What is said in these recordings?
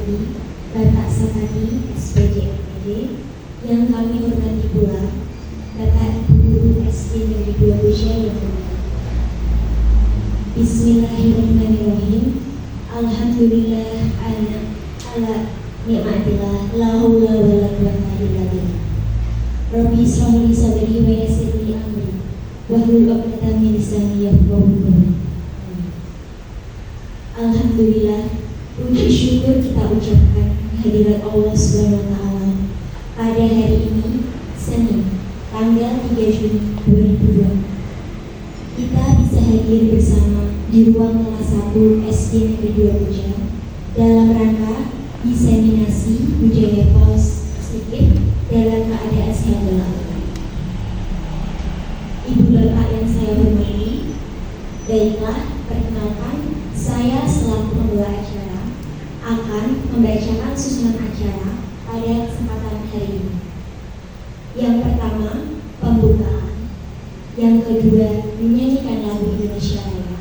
hormati Bapak Sakadi SPJ MPD, yang kami hormati pula Bapak Ibu Guru SD Negeri 2 Buja yang mulia. Bismillahirrahmanirrahim. Alhamdulillah ala nikmatillah la haula wala quwwata illa billah. Rabbi shrah li sadri wa yassir li amri wahlul 'uqdatam min lisani yafqahu qawli. Alhamdulillah, puji syukur kita ucapkan kehadirat Allah Subhanahu wa taala pada hari ini, Senin, tanggal 3 Juni 2020. Kita bisa hadir bersama di ruang kelas 1 SD Negeri 2 Buja dalam rangka diseminasi budaya positif dalam keadaan sehat walafiat. Ibu bapak yang saya hormati, baiklah, perkenalkan, saya selaku pembawa acara akan membacakan susunan acara pada kesempatan hari ini. Yang pertama, pembukaan. Yang kedua, menyanyikan lagu Indonesia Raya.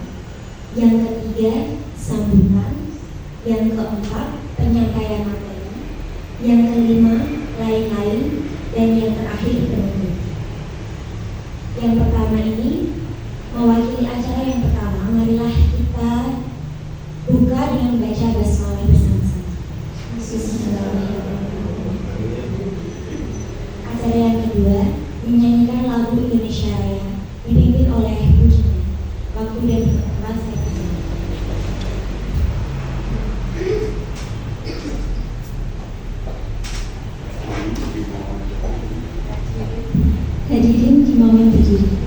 Yang ketiga, sambutan. Yang keempat, penyampaian materi. Yang kelima, lain-lain. Dan yang terakhir, penutup. Yang pertama ini, mewakili acara yang pertama, marilah kita buka dengan membaca basmalah bersama-sama. Acara yang kedua, menyanyikan lagu Indonesia Raya, dipimpin oleh Pujian. Waktu dan tempat saya kasih. Hadirin dimohon berdiri.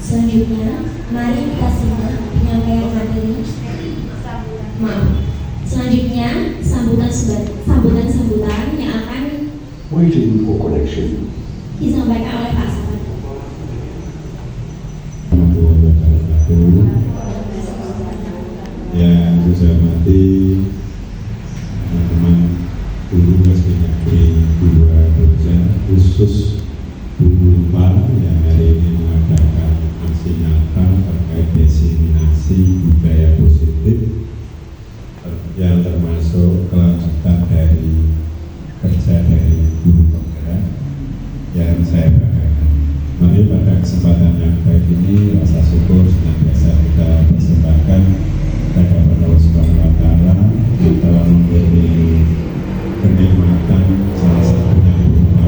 Selanjutnya, mari kita simak penyampaian materi. Selanjutnya, sambutan yang akan waiting for connection. Disampaikan oleh Pak Sabar. Yang saya hormati teman-teman guru SD Negeri 2 Buja, khusus Bu Lupa yang hari ini mengadakan aksi nyata terkait diseminasi budaya positif yang termasuk kelanjutan dari kerja dari guru penggerak yang saya banggakan. Mari pada kesempatan yang baik ini rasa syukur senantiasa kita persembahkan kepada Allah Subhanahu wa taala yang telah memberi kenikmatan salah satunya berupa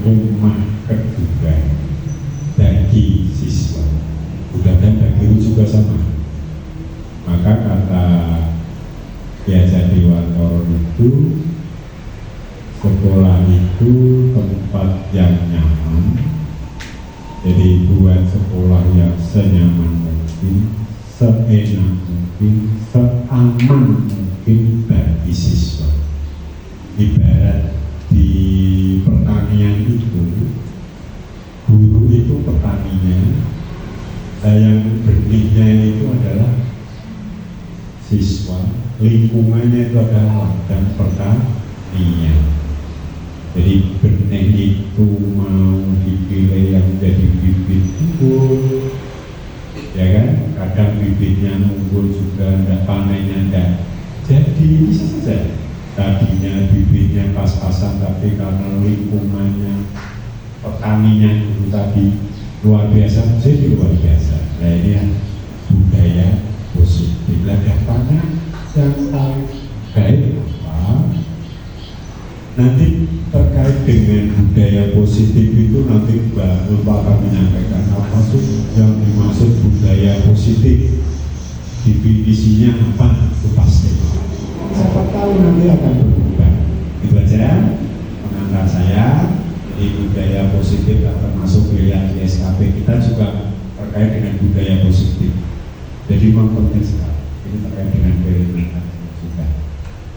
rumah kedua bagi siswa. Mudah-mudahan bagi guru juga sama. Maka kata Kiai Jatiwanto itu, sekolah itu tempat yang nyaman. Jadi buat sekolah yang senyaman mungkin, seenak mungkin, seaman mungkin bagi siswa. Ibarat di pertanian itu, guru itu petaninya, yang benihnya itu adalah siswa, lingkungannya itu adalah ladang pertanian. Jadi benih itu mau dipilih yang jadi bibit unggul, ya kan? Kadang bibitnya unggul juga, enggak panennya enggak. Jadi bisa saja tadinya bibitnya pas-pasan, tapi karena lingkungannya petaninya itu tadi luar biasa, jadi luar biasa. Nah ini ya, budaya positif. Lah dampaknya yang paling baik apa? Nanti terkait dengan budaya positif itu nanti Mbak Ulfa akan menyampaikan apa sih yang dimaksud budaya positif, definisinya apa itu pasti. Siapa tahu nanti akan berubah. Itu aja pengantar saya. Jadi budaya positif termasuk pilihan di SKP kita juga terkait dengan budaya positif. Jadi memang penting sekali. Ini terkait dengan pilihan juga.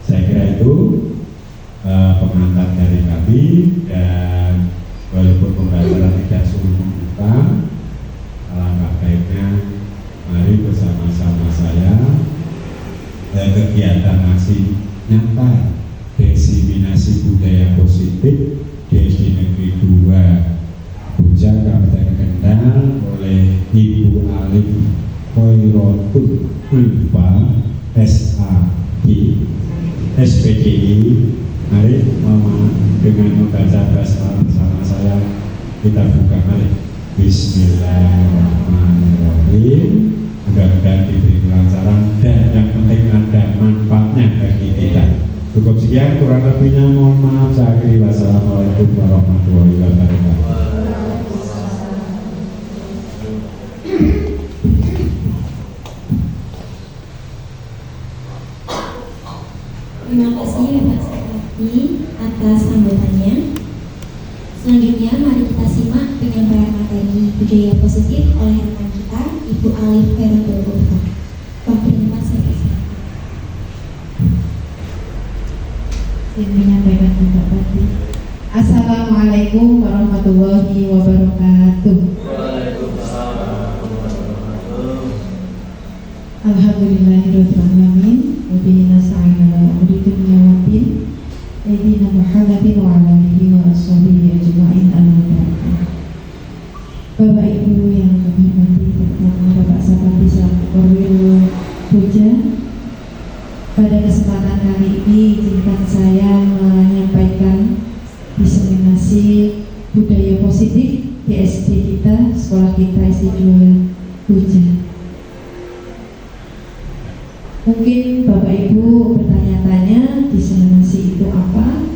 Saya kira itu pengantar dari kami, dan walaupun pembelajaran tidak sungguh membuka, alangkah baiknya mari bersama-sama saya kegiatan aksi nyata diseminasi budaya positif di SD Negeri 2 Buja Kabupaten Kendal oleh Ibu Alif Khairotul Ulfa SAG SPDI. Mari mama dengan membaca basmalah bersama saya, kita buka. Mari. Bismillahirrahmanirrahim. Mudah-mudahan diberi kelancaran dan yang penting ada manfaatnya bagi kita. Cukup sekian, kurang lebihnya mohon maaf. Saya akhiri. Wassalamualaikum warahmatullahi wabarakatuh. Terima kasih Bapak Sekretari atas sambutannya. Selanjutnya mari kita simak penyampaian materi budaya positif oleh rekan kita Ibu Alif Khairotul Ulfa. Waktu tempat saya persilakan. Yang menyampaikan Bapak tadi. Assalamualaikum warahmatullahi wabarakatuh. Alhamdulillahirrahmanirrahim. Wabihi nasta'in ala umuri dunya waddin. Sayyidina Muhammadin wa ala alihi wa ashabihi ajma'in. Bapak Ibu yang kami hormati, terutama Bapak Sapati selaku Korwil Buja, pada kesempatan kali ini izinkan saya menyampaikan diseminasi budaya positif di SD kita, sekolah kita SD 2 Buja. Mungkin Bapak Ibu bertanya-tanya, diseminasi itu apa?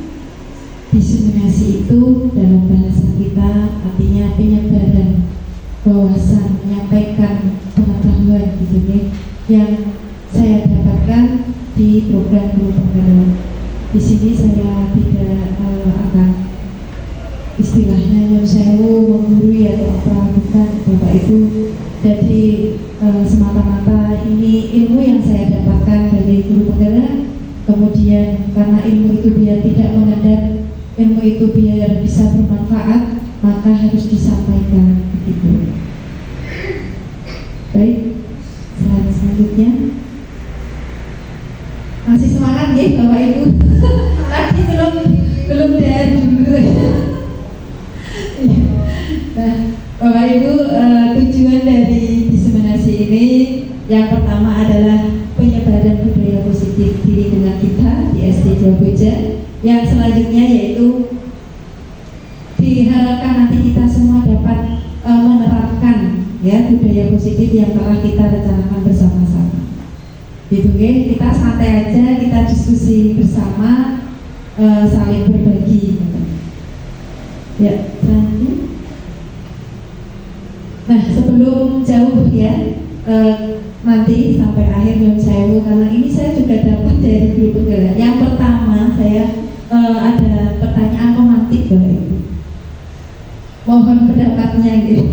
Diseminasi itu dalam bahasa kita artinya penyebaran wawasan, menyampaikan pengetahuan gitu ya, yang saya dapatkan di program guru penggerak. Di sini saya tidak akan istilahnya nyusewu menggurui atau apa, bukan Bapak Ibu. Jadi semata-mata ini ilmu yang saya dapatkan dari guru penggerak. Kemudian karena ilmu itu biar tidak mengendap, ilmu itu biar bisa bermanfaat, maka harus disampaikan begitu. Baik, selanjutnya masih semangat ya Bapak Ibu. Tadi belum dari dulu. Nah, Bapak Ibu, tujuan dari diseminasi ini yang pertama adalah penyebaran budaya positif di lingkungan kita di SD 2 Buja. Yang selanjutnya yaitu diharapkan nanti kita semua dapat menerapkan ya budaya positif yang telah kita rencanakan bersama-sama. Gitu ya, kita santai aja, kita diskusi bersama, saling berbagi. Ya, selanjutnya. Nah, sebelum jauh ya, nanti sampai akhir Nyun Sewu, karena ini saya juga dapat dari Guru Penggerak. Yang pertama saya ada pertanyaan romantik Bapak Ibu. Mohon pendapatnya gitu.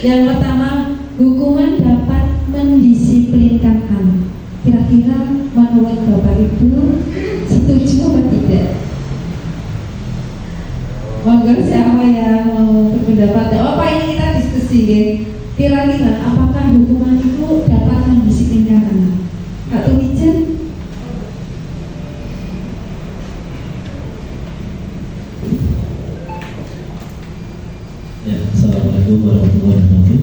Yang pertama, hukuman dapat mendisiplinkan anak. Kira-kira menurut Bapak Ibu setuju atau tidak? Monggo siapa yang mau berpendapat? Oh, Pak, ini kita diskusi ya. Kira-kira apakah hukuman itu dapat mendisiplinkan anak? Kak Tumijen? Ya, assalamualaikum warahmatullahi wabarakatuh.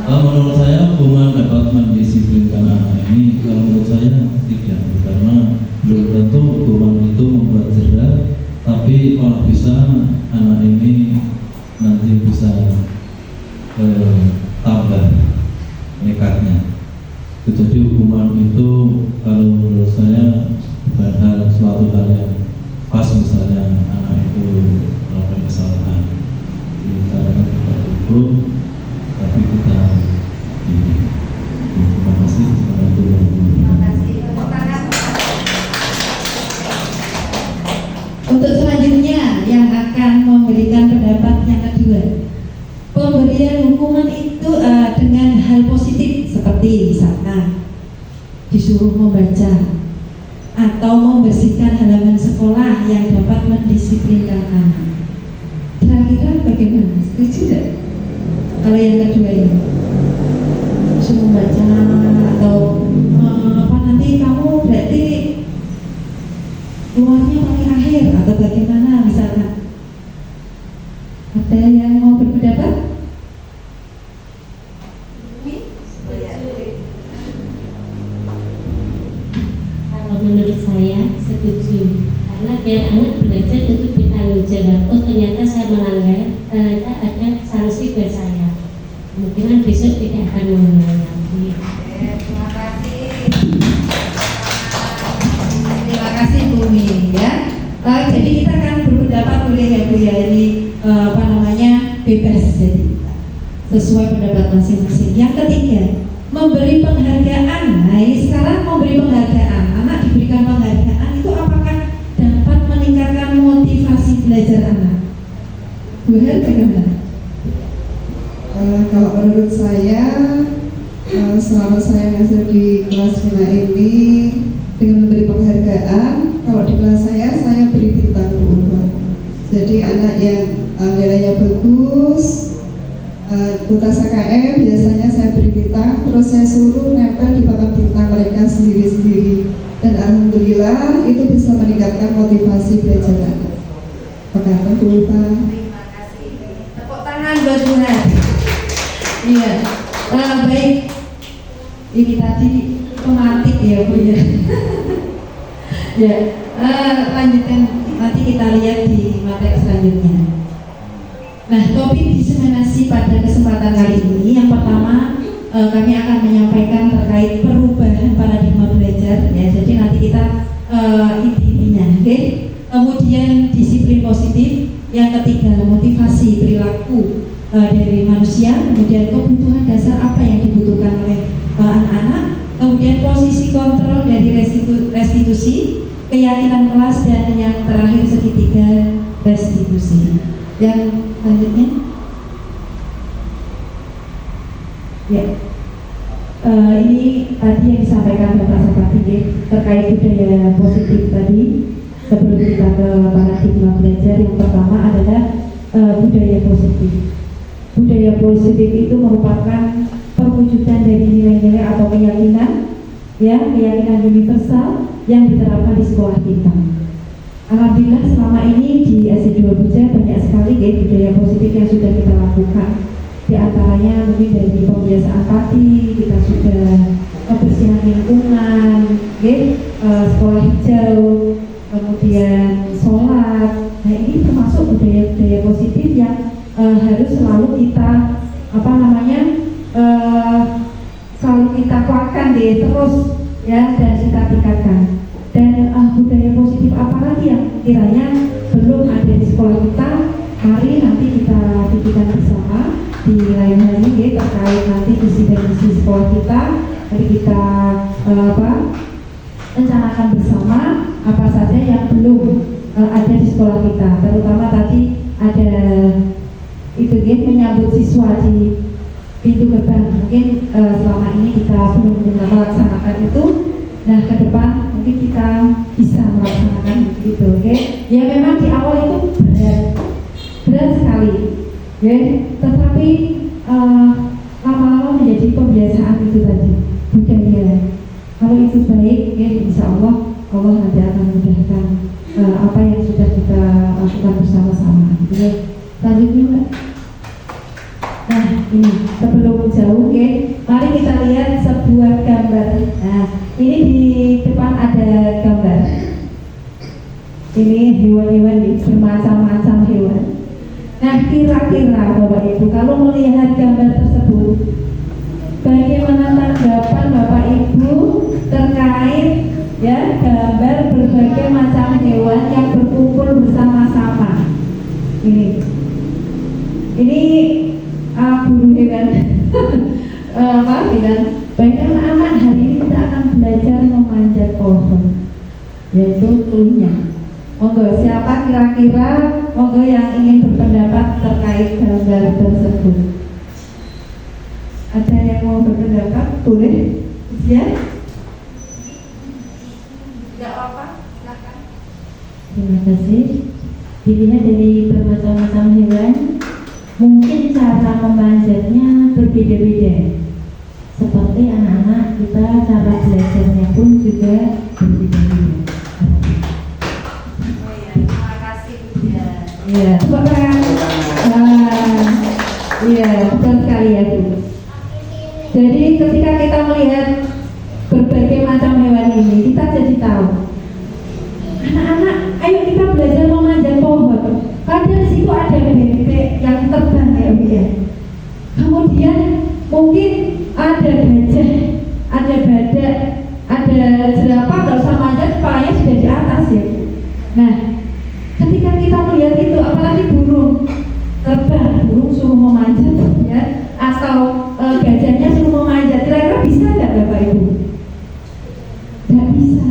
Menurut saya hukuman dapat mendisiplinkan anak ini, kalau menurut saya tidak, karena belum tentu hukuman itu membuat jerah, tapi kalau bisa anak ini nanti bisa tambah nekatnya. Jadi hukuman itu kalau menurut saya bukan suatu hal yang pas, misalnya anak itu melakukan kesalahan, kita tidak hukum, tapi kita ini. Terima kasih. Terima kasih. Untuk selanjutnya yang akan memberikan pendapat yang kedua, pemberian hukuman itu dengan hal positif seperti misalkan disuruh membaca atau membersihkan halaman sekolah yang dapat mendisiplinkan anak. Kira-kira bagaimana? Setuju tidak? Kalau yang kedua ini disuruh membaca atau apa, nanti kamu berarti keluarnya paling akhir atau bagaimana misalkan. Ada yang mau berpendapat? Kalau menurut saya setuju, karena biar anak belajar untuk bertanggung jawab. Oh, ternyata saya melanggar, ternyata ada sanksi buat saya. Kemungkinan besok tidak akan mengulangi lagi. Terima kasih. Terima kasih Bumi ya. Jadi kita akan berpendapat boleh ya Bu ya, ini bebas, jadi sesuai pendapat masing-masing. Yang ketiga, memberi penghargaan. Nah, ini sekarang memberi penghargaan. Anak diberikan penghargaan itu apakah dapat meningkatkan motivasi belajar anak? Bu Hel, bagaimana? Kalau menurut saya, selama saya ngajar di kelas Mina ini dengan memberi penghargaan, kalau di kelas saya beri bintang berulang. Jadi anak yang nilainya bagus, tugas KKM biasanya saya beri bintang, terus saya suruh nempel di papan bintang mereka sendiri-sendiri, dan alhamdulillah itu bisa meningkatkan motivasi belajar anak. Terima kasih. Terima kasih. Tepuk tangan buat Tuhan. Iya, baik. Ini tadi pematik ya Bu ya. Ya, lanjutkan nanti kita lihat di materi selanjutnya. Nah, topik diseminasi pada kesempatan kali ini yang pertama kami akan menyampaikan terkait perubahan paradigma belajar ya. Jadi nanti kita intinya, oke? Kemudian disiplin positif, yang ketiga motivasi perilaku dari manusia, kemudian kebutuhan dasar apa yang dibutuhkan oleh anak-anak, kemudian posisi kontrol dari restitusi, keyakinan kelas, dan yang terakhir segitiga restitusi. Yang selanjutnya, ya, ini tadi yang disampaikan Bapak Sakati terkait budaya positif tadi. Sebelum kita ke paradigma belajar, yang pertama adalah budaya positif. Budaya positif itu merupakan perwujudan dari nilai-nilai atau keyakinan, ya, keyakinan universal yang diterapkan di sekolah kita. Alhamdulillah selama ini di SD2 Buja banyak sekali budaya positif yang sudah kita lakukan. Di antaranya mungkin dari pembiasaan pagi, kita sudah kebersihan lingkungan, sekolah hijau, kemudian sholat. Nah, ini termasuk budaya-budaya positif yang harus selalu kita selalu kita kuatkan terus ya, dan kita tingkatkan. Dan budaya positif apa lagi yang kiranya belum ada di sekolah kita, mari nanti kita pikirkan bersama di lain hari ya, terkait nanti visi dan misi sekolah kita. Mari kita rencanakan bersama apa saja yang belum ada di sekolah kita, terutama tadi ada itu ya, menyambut siswa di pintu gerbang. Mungkin selama ini kita belum melaksanakan itu. Nah, ke depan mungkin kita bisa melaksanakan itu, oke? Ya memang di awal itu berat sekali, ya. Tetapi lama-lama menjadi kebiasaan itu tadi, budaya. Kalau itu baik, ya insya Allah nanti akan memudahkan apa yang sudah kita lakukan bersama-sama. Ya. Selanjutnya, Mbak. Nah, ini sebelum jauh, ya, mari kita lihat sebuah gambar. Nah, ini di depan ada gambar. Ini hewan-hewan, bermacam-macam hewan. Nah, kira-kira Bapak Ibu kalau melihat gambar tersebut, bagaimana tanggapan Bapak Ibu terkait ya gambar berbagai macam hewan yang berkumpul bersama-sama? Ini guru hewan. Baik anak-anak, hari ini kita akan belajar memanjat pohon, yaitu cluenya. Monggo siapa kira-kira yang ingin berpendapat terkait gambar tersebut? Ada yang mau berpendapat? Boleh? Ya? Tidak apa-apa, silakan. Terima kasih. Dilihat dari bermacam-macam hewan, mungkin cara memanjatnya berbeda-beda. Seperti anak-anak kita, cara belajarnya pun juga berbeda-beda. Terima kasih. Iya, iya, betul sekali ya Bu. Jadi ketika kita melihat berbagai macam hewan ini, kita jadi tahu. Anak-anak, ayo kita belajar memanjat pohon. Karena di situ ada bebek yang terbang ya Bu ya. Kemudian mungkin ada gajah, ada badak, ada jerapah, nggak usah manjat, kepalanya sudah di atas ya. Nah, ketika kita melihat itu, apalagi burung terbang, burung suruh memanjat ya, atau gajahnya suruh memanjat, kira-kira bisa nggak Bapak Ibu? Nggak bisa.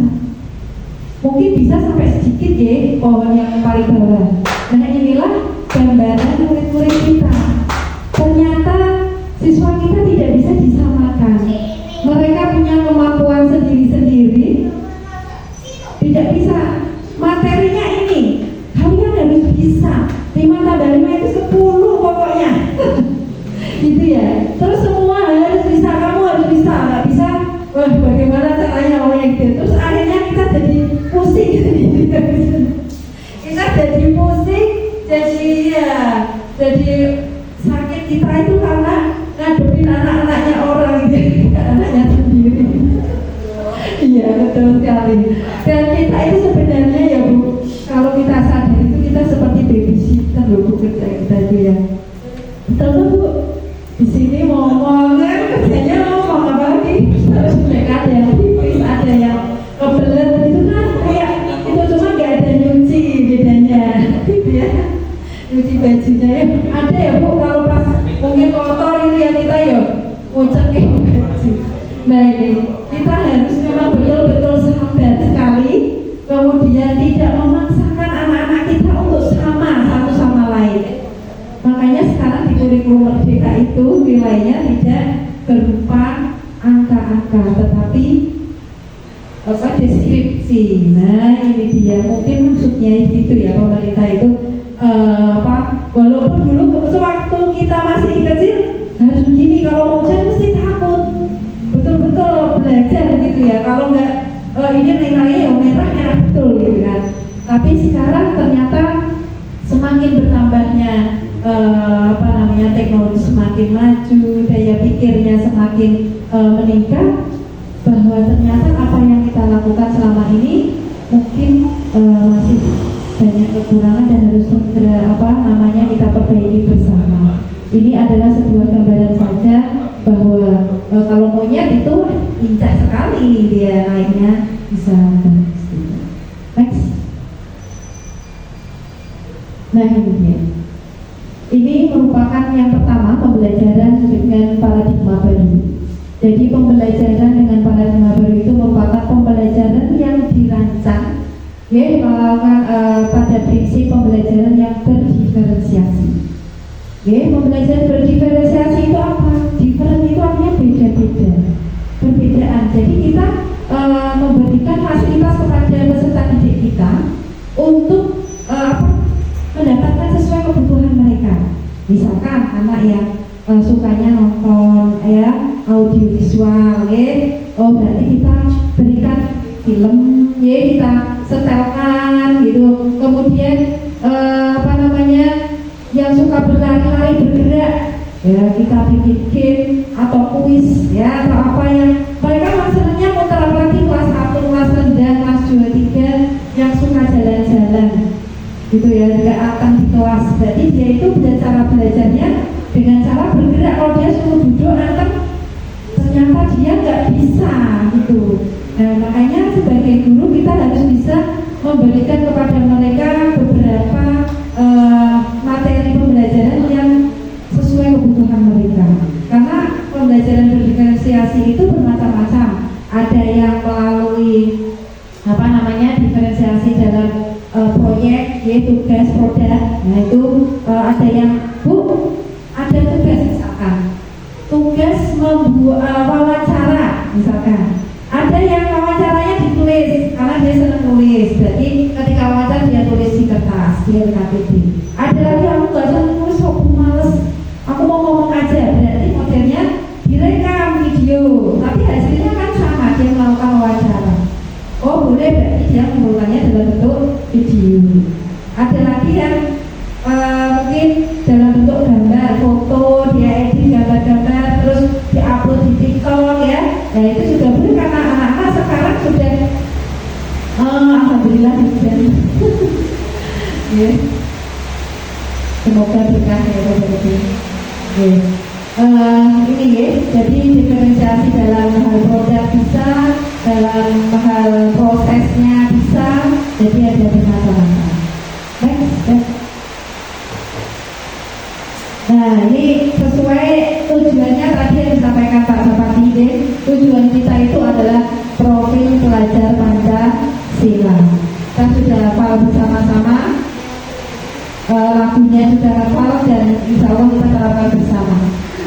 Mungkin bisa sampai sedikit ya, pohon yang paling bawah. Nah, inilah gambaran murid-murid kita. Ternyata siswa kita tidak bisa disamakan. Mereka punya kemampuan sendiri-sendiri. Tidak bisa. Materinya ini, kalian harus bisa. 5 tambah 5 itu 10 pokoknya. Gitu ya. Terus semua harus bisa, kamu harus bisa. Nggak bisa, wah bagaimana caranya gitu. Terus akhirnya kita jadi pusing gitu. Kita jadi pusing, jadi sakit kita itu karena ngadepin anak-anaknya orang gitu, anaknya sendiri. Iya betul sekali. Dan kita itu sebenarnya ya Bu, kalau kita sadar itu kita seperti babysitter loh Bu, kerja kita itu ya. Betul Bu, di sini ngomong kerjanya ngomong apa lagi? Terus mereka ada yang tipis, ada yang kebelet itu kan kayak itu cuma nggak ada nyuci bedanya, gitu ya. Nyuci bajunya ya ada ya Bu, kalau pas mungkin kotor itu ya kita ya ngucekin baju. Nah ini kita harus memang betul-betul sabar sekali, kemudian tidak memaksakan anak-anak kita untuk sama satu sama lain. Makanya sekarang di kurikulum Merdeka itu nilainya tidak berupa angka-angka, tetapi deskripsi. Nah ini dia, mungkin maksudnya gitu ya pemerintah itu. Walaupun dulu sewaktu kita masih kecil harus begini, kalau hujan mesti takut, betul-betul belajar gitu ya. Kalau enggak ini nilainya yang merah betul gitu kan. Tapi sekarang ternyata semakin bertambahnya teknologi semakin maju, daya pikirnya semakin meningkat, bahwa ternyata apa yang kita lakukan selama ini mungkin masih banyak kekurangan dan harus segera kita perbaiki bersama. Ini adalah sebuah gambaran saja bahwa kalau monyet itu lincah sekali dia naiknya bisa. Next. Nah ini dia. Ini merupakan yang pertama, pembelajaran dengan paradigma baru. Jadi pembelajaran dengan paradigma baru itu merupakan pembelajaran yang dirancang pada prinsip pembelajaran yang berdiferensiasi. Pembelajaran berdiferensiasi itu apa? Different itu artinya beda-beda, perbedaan. Jadi kita memberikan fasilitas kepada peserta didik kita untuk mendapatkan sesuai kebutuhan mereka. Misalkan anak yang sukanya nonton audiovisual, berarti kita berikan film, kita setelkan gitu. Kemudian yang suka berlari-lari bergerak, kita bikin game atau kuis, atau apa yang mereka maksudnya muter, apalagi kelas 1, kelas rendah, kelas 2, 3 yang suka jalan-jalan gitu nggak akan di kelas. Berarti dia itu cara belajarnya dengan cara bergerak. Kalau dia suruh duduk akan ternyata dia nggak bisa gitu. Nah makanya sebagai guru kita harus bisa memberikan kepada mereka beberapa materi pembelajaran yang sesuai kebutuhan mereka. Karena pembelajaran berdiferensiasi itu bermacam-macam. Ada yang melalui diferensiasi dalam proyek, tugas produk. Nah itu ada yang ada tugas misalkan tugas membuat wawancara misalkan. Ada yang wawancaranya ditulis karena dia senang nulis. Berarti ketika wawancara dia tulis di kertas, dia KTP. Ada lagi aku nggak senang nulis, aku males, aku mau ngomong aja. Berarti modelnya direkam video, tapi hasilnya kan sama, dia melakukan wawancara. Oh boleh, berarti dia mengumpulkannya dalam bentuk video. Ada lagi yang mungkin dalam bentuk gambar, foto, dia edit gambar-gambar terus diupload di TikTok Nah itu juga boleh karena anak-anak sekarang sudah alhamdulillah dan semoga berkah berarti. Ini jadi diferensiasi dalam hal produk bisa, dalam hal prosesnya bisa, jadi ada bermacam-macam. Next. Nah ini sesuai tujuannya tadi yang disampaikan Pak Sapati. Tujuan kita itu adalah profil pelajar Pancasila. Kita sudah hafal bersama-sama, lagunya sudah hafal dan insya Allah kita terapkan bersama.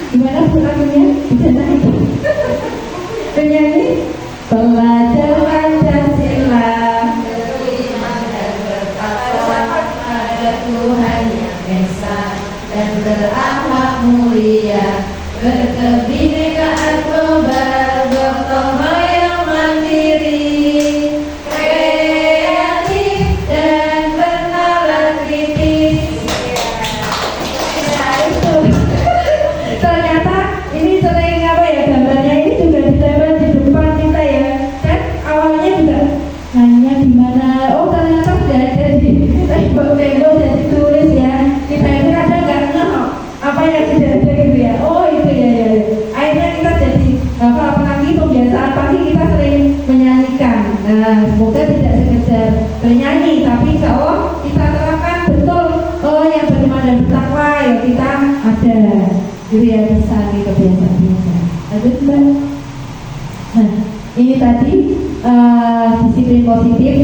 Gimana bu lagunya? Bisa nyanyi? Penyanyi? Pelajar Pancasila beriman dan bertakwa pada Tuhan yang Esa dan berakhlak mulia, berkebinekaan global, gotong royong mandiri, kreatif dan bernalar kritis. Nah itu ternyata ini sering gambarnya ini juga ditempel di depan kita kan awalnya juga nanya di mana, oh ternyata sudah ada di tembok-tembok dan ditulis kita itu kadang nggak ngeh apa yang sudah ada gitu oh itu akhirnya kita jadi apalagi pembiasaan pasti kita sering menyanyikan. Nah semoga tidak sekedar bernyanyi tapi kalau kita terapkan betul yang beriman dan bertakwa kita ada gitu bisa gitu biasa. Lanjut Mbak. Nah ini tadi disiplin positif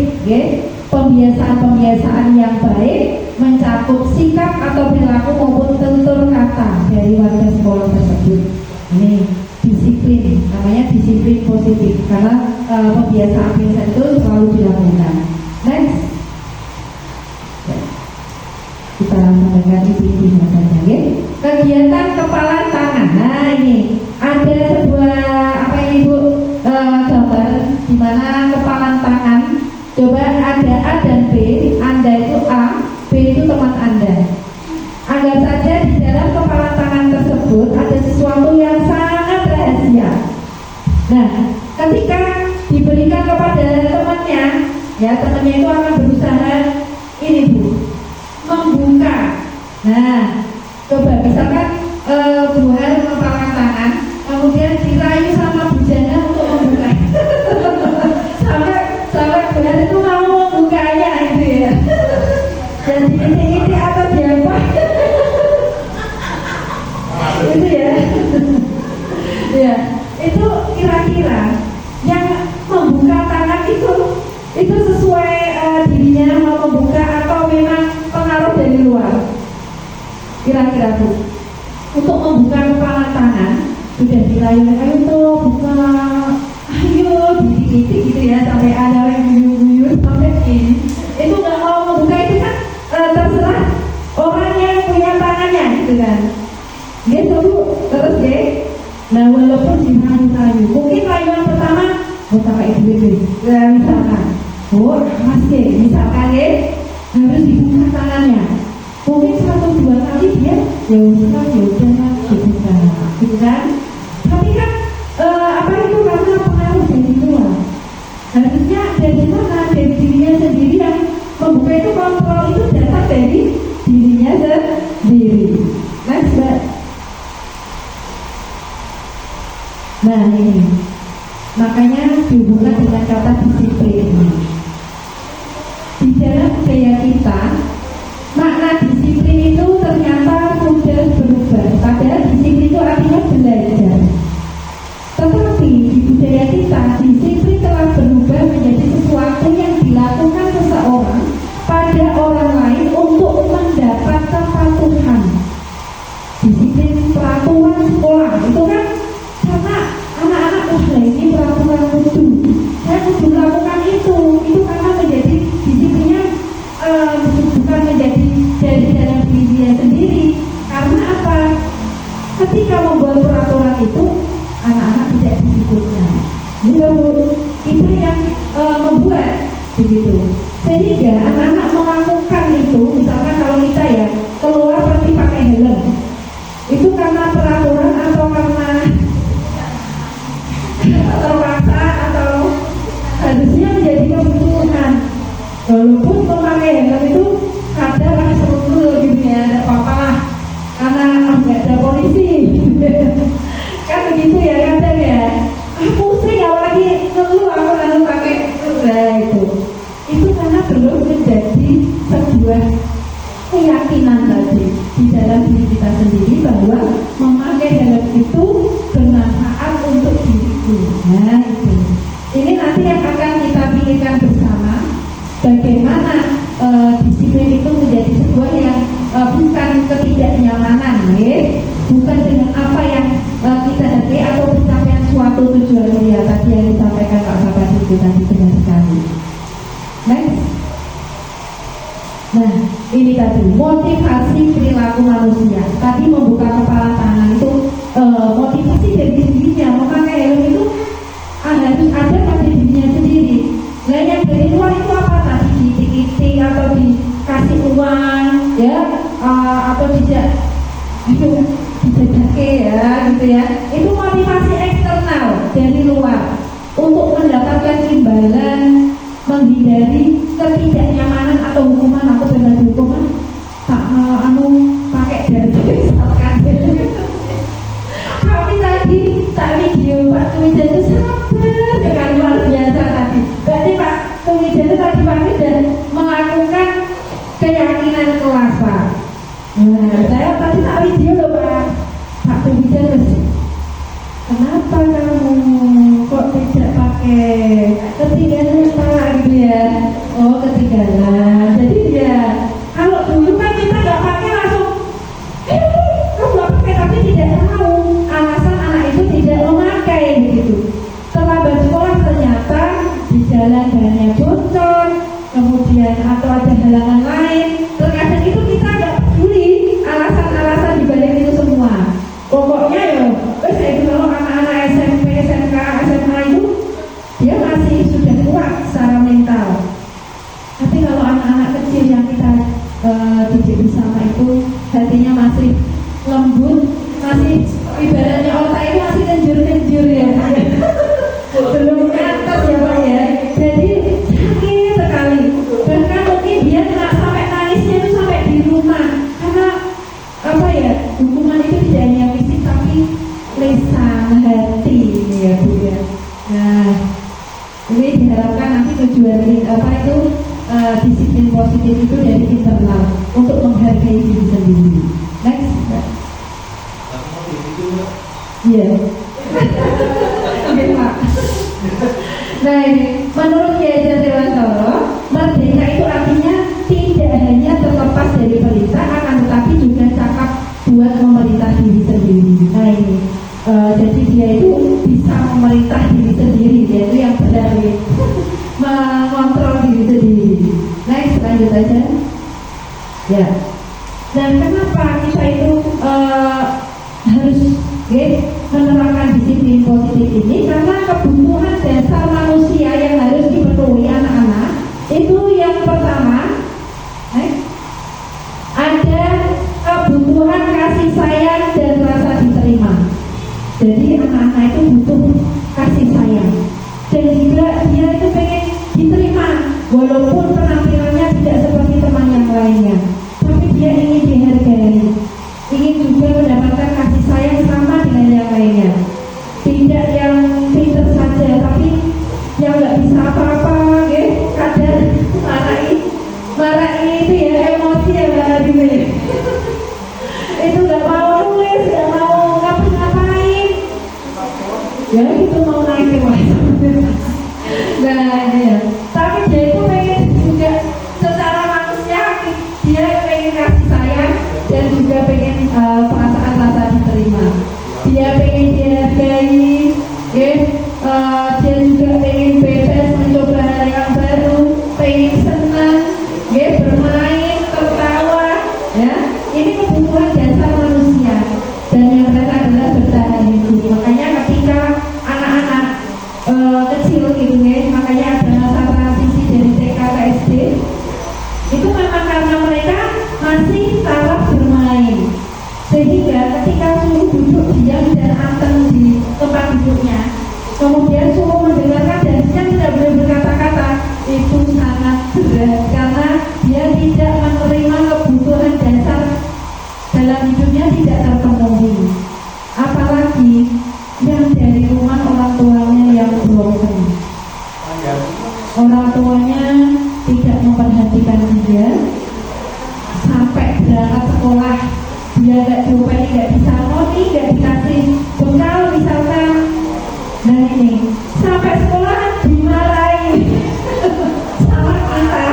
pembiasaan yang baik mencakup sikap atau perilaku maupun tutur kata dari warga sekolah tersebut. Ini disiplin, namanya disiplin positif karena pembiasaan itu selalu dilakukan. Next, kita langsung dengan intinya saja. Kegiatan kepalan tangan. Nah ini ada sebuah gambar di mana kepalan tangan. Coba ada A dan B, Anda itu A, B itu teman Anda. Anggap saja di dalam kepalan tangan tersebut ada sesuatu yang sangat rahasia. Nah, ketika diberikan kepada temannya, temannya itu akan berusaha ini Bu, membuka. Nah, coba misalkan Bu Har mengepalkan tangan, kemudian dirayu sama Bu Jana untuk membuka. sampai Bu Har itu mau membukanya gitu dan ini apa kira-kira Bu? Untuk membuka kepala tangan sudah dilayu, ayo tuh buka, ayo didik-didik gitu ya, sampai ada yang guyur-guyur sampai ini. Itu nggak mau membuka itu kan terserah orang yang punya tangannya gitu kan. Dia dulu terus deh. Nah walaupun dirayu-rayu, mungkin rayuan pertama buka kayak duit, misalkan, mas deh, misalkan ya harus dibuka tangannya. Mungkin 1-2 kali dia ya udah dibuka, gitu kan? Tapi kan apa itu karena pengaruh dari luar. Harusnya dari mana? Dari dirinya sendiri yang membuka itu, kontrol itu datang dari dirinya sendiri. Nah ini, makanya dihubungkan dengan kata disiplin. Di dalam budaya kita, makna disiplin itu ternyata sudah berubah. Padahal disiplin itu artinya belajar. Tetapi di budaya kita, disiplin telah berubah menjadi sesuatu yang dilakukan seseorang pada orang lain untuk mendapat kepatuhan. Disiplin peraturan sekolah itu kan karena anak-anak ini peraturan kudu, saya kudu melakukan itu karena menjadi disiplinnya bukan menjadi dari dalam dirinya sendiri. Karena apa? Ketika membuat peraturan itu anak-anak tidak disiplinnya. Itu yang membuat begitu. Sehingga anak-anak melakukan itu, misalkan kalau kita ya keluar pasti pakai helm. Itu karena peraturan atau karena terpaksa atau harusnya menjadi kebutuhan. Walaupun memakai helm itu kadang masih seru gitu ya, tidak apa-apa lah karena nggak ada polisi. Kan begitu ya kadang ya. Aku sering apalagi ngeluh aku lalu pakai itu karena belum menjadi sebuah keyakinan tadi di dalam diri kita sendiri bahwa memakai helm itu bermanfaat untuk diriku. Nah itu. Ini nanti yang akan kita pikirkan bersama bagaimana disiplin itu menjadi sebuah yang bukan ketidaknyamanan, bukan dengan apa yang kita hati atau pencapaian suatu tujuan mulia tadi yang disampaikan Pak Sahabat itu tadi benar sekali. Next. Nah, ini tadi motivasi perilaku manusia. Tadi membuka kepala tangan itu motivasi dari dirinya, memakai helm itu harus ada pada dirinya sendiri. Nah, yang dari luar itu apa tadi? Didik-didik atau dikasih uang, ya, atau dijajake ya, gitu ya. Itu motivasi eksternal dari luar untuk mendapatkan imbalan, menghindari ketidaknyamanan atau hukuman. Aku bebas hukuman tak pakai dasi misalkan. Tapi tadi tak video Pak Tumijan itu sabar sekali, luar biasa tadi. Berarti Pak Tumijan itu tadi pagi dan melakukan keyakinan kelas Pak. Nah saya tadi tak video loh Pak Tumijan terus, kenapa kamu kok tidak pakai ketinggalan Pak gitu ya? Oh ketinggalan. Jadi ya kalau dulu kan kita nggak pakai langsung kamu nggak pakai, tapi tidak tahu alasan anak itu tidak memakai begitu. Terlambat sekolah ternyata di jalan bahannya bocor, kemudian atau ada halangan lain. Terkadang itu kita nggak peduli alasan-alasan dibalik itu semua. Pokoknya ya, kalau anak-anak SMP, SMK, SMA itu dia masih sudah kuat secara mental. Tapi kalau anak-anak kecil yang kita didik bersama itu hatinya masih lembut, masih ibaratnya otak itu masih kenjur-kenjur ya. Belum ke atas ya Pak ya. Jadi sakit sekali. Bahkan mungkin dia kena sampai nangisnya itu sampai di rumah. Karena apa ya, hukuman itu tidak hanya fisik tapi lisan, hati ya Bu ya. Nah ini diharapkan nanti tujuan apa itu disiplin positif itu dari internal untuk menghargai diri sendiri. Next. Iya. Oke Pak. Nah ini menurut Kiai Hajar Dewantara, merdeka itu artinya tidak hanya terlepas dari perintah, akan tetapi juga cakap Dan kenapa kita itu harus menerapkan disiplin positif ini? Karena kebutuhan dasar manusia yang harus dipenuhi anak-anak itu yang pertama ada kebutuhan kasih sayang dan rasa diterima. Jadi anak-anak itu butuh kasih sayang dan juga dia itu pengen diterima walaupun penampilannya tidak seperti teman yang lainnya, tapi dia ingin dihargai, ingin juga mendapatkan kasih sayang sama dengan yang lainnya. Tidak yang pintar saja, tapi yang nggak bisa apa-apa, kadang marahin itu ya emosi ya gitu ya. Itu nggak mau nulis, nggak mau ngapain, ya itu mau naik kelas. Nah ya, tapi dia itu pengen juga secara manusia, dia pengen kasih sayang dan juga pengen perasaan rasa diterima. Dia pengen dihargai, dia juga pengen bebas mencoba hal yang baru, pengen senang, bermain, tertawa, ya. Ini kebutuhan dasar manusia dan yang terakhir adalah bertahan hidup. Makanya ketika anak-anak kecil gitu makanya ada masa transisi dari TK ke SD itu memang karena mereka masih taraf bermain, sehingga ketika suruh duduk diam dan anteng di tempat duduknya, kemudian suruh mendengarkan dan dia tidak boleh berkata-kata, itu sangat berat karena dia tidak menerima kebutuhan dasar dalam hidupnya tidak terpenuhi. Apalagi yang dari rumah orang tuanya yang broken, orang tuanya tidak memperhatikan dia sampai berangkat sekolah, dia nggak diopeni, nggak bisa ngoni, nggak dikasih bekal misalkan. Nah ini sampai sekolah dimarahin sama kita.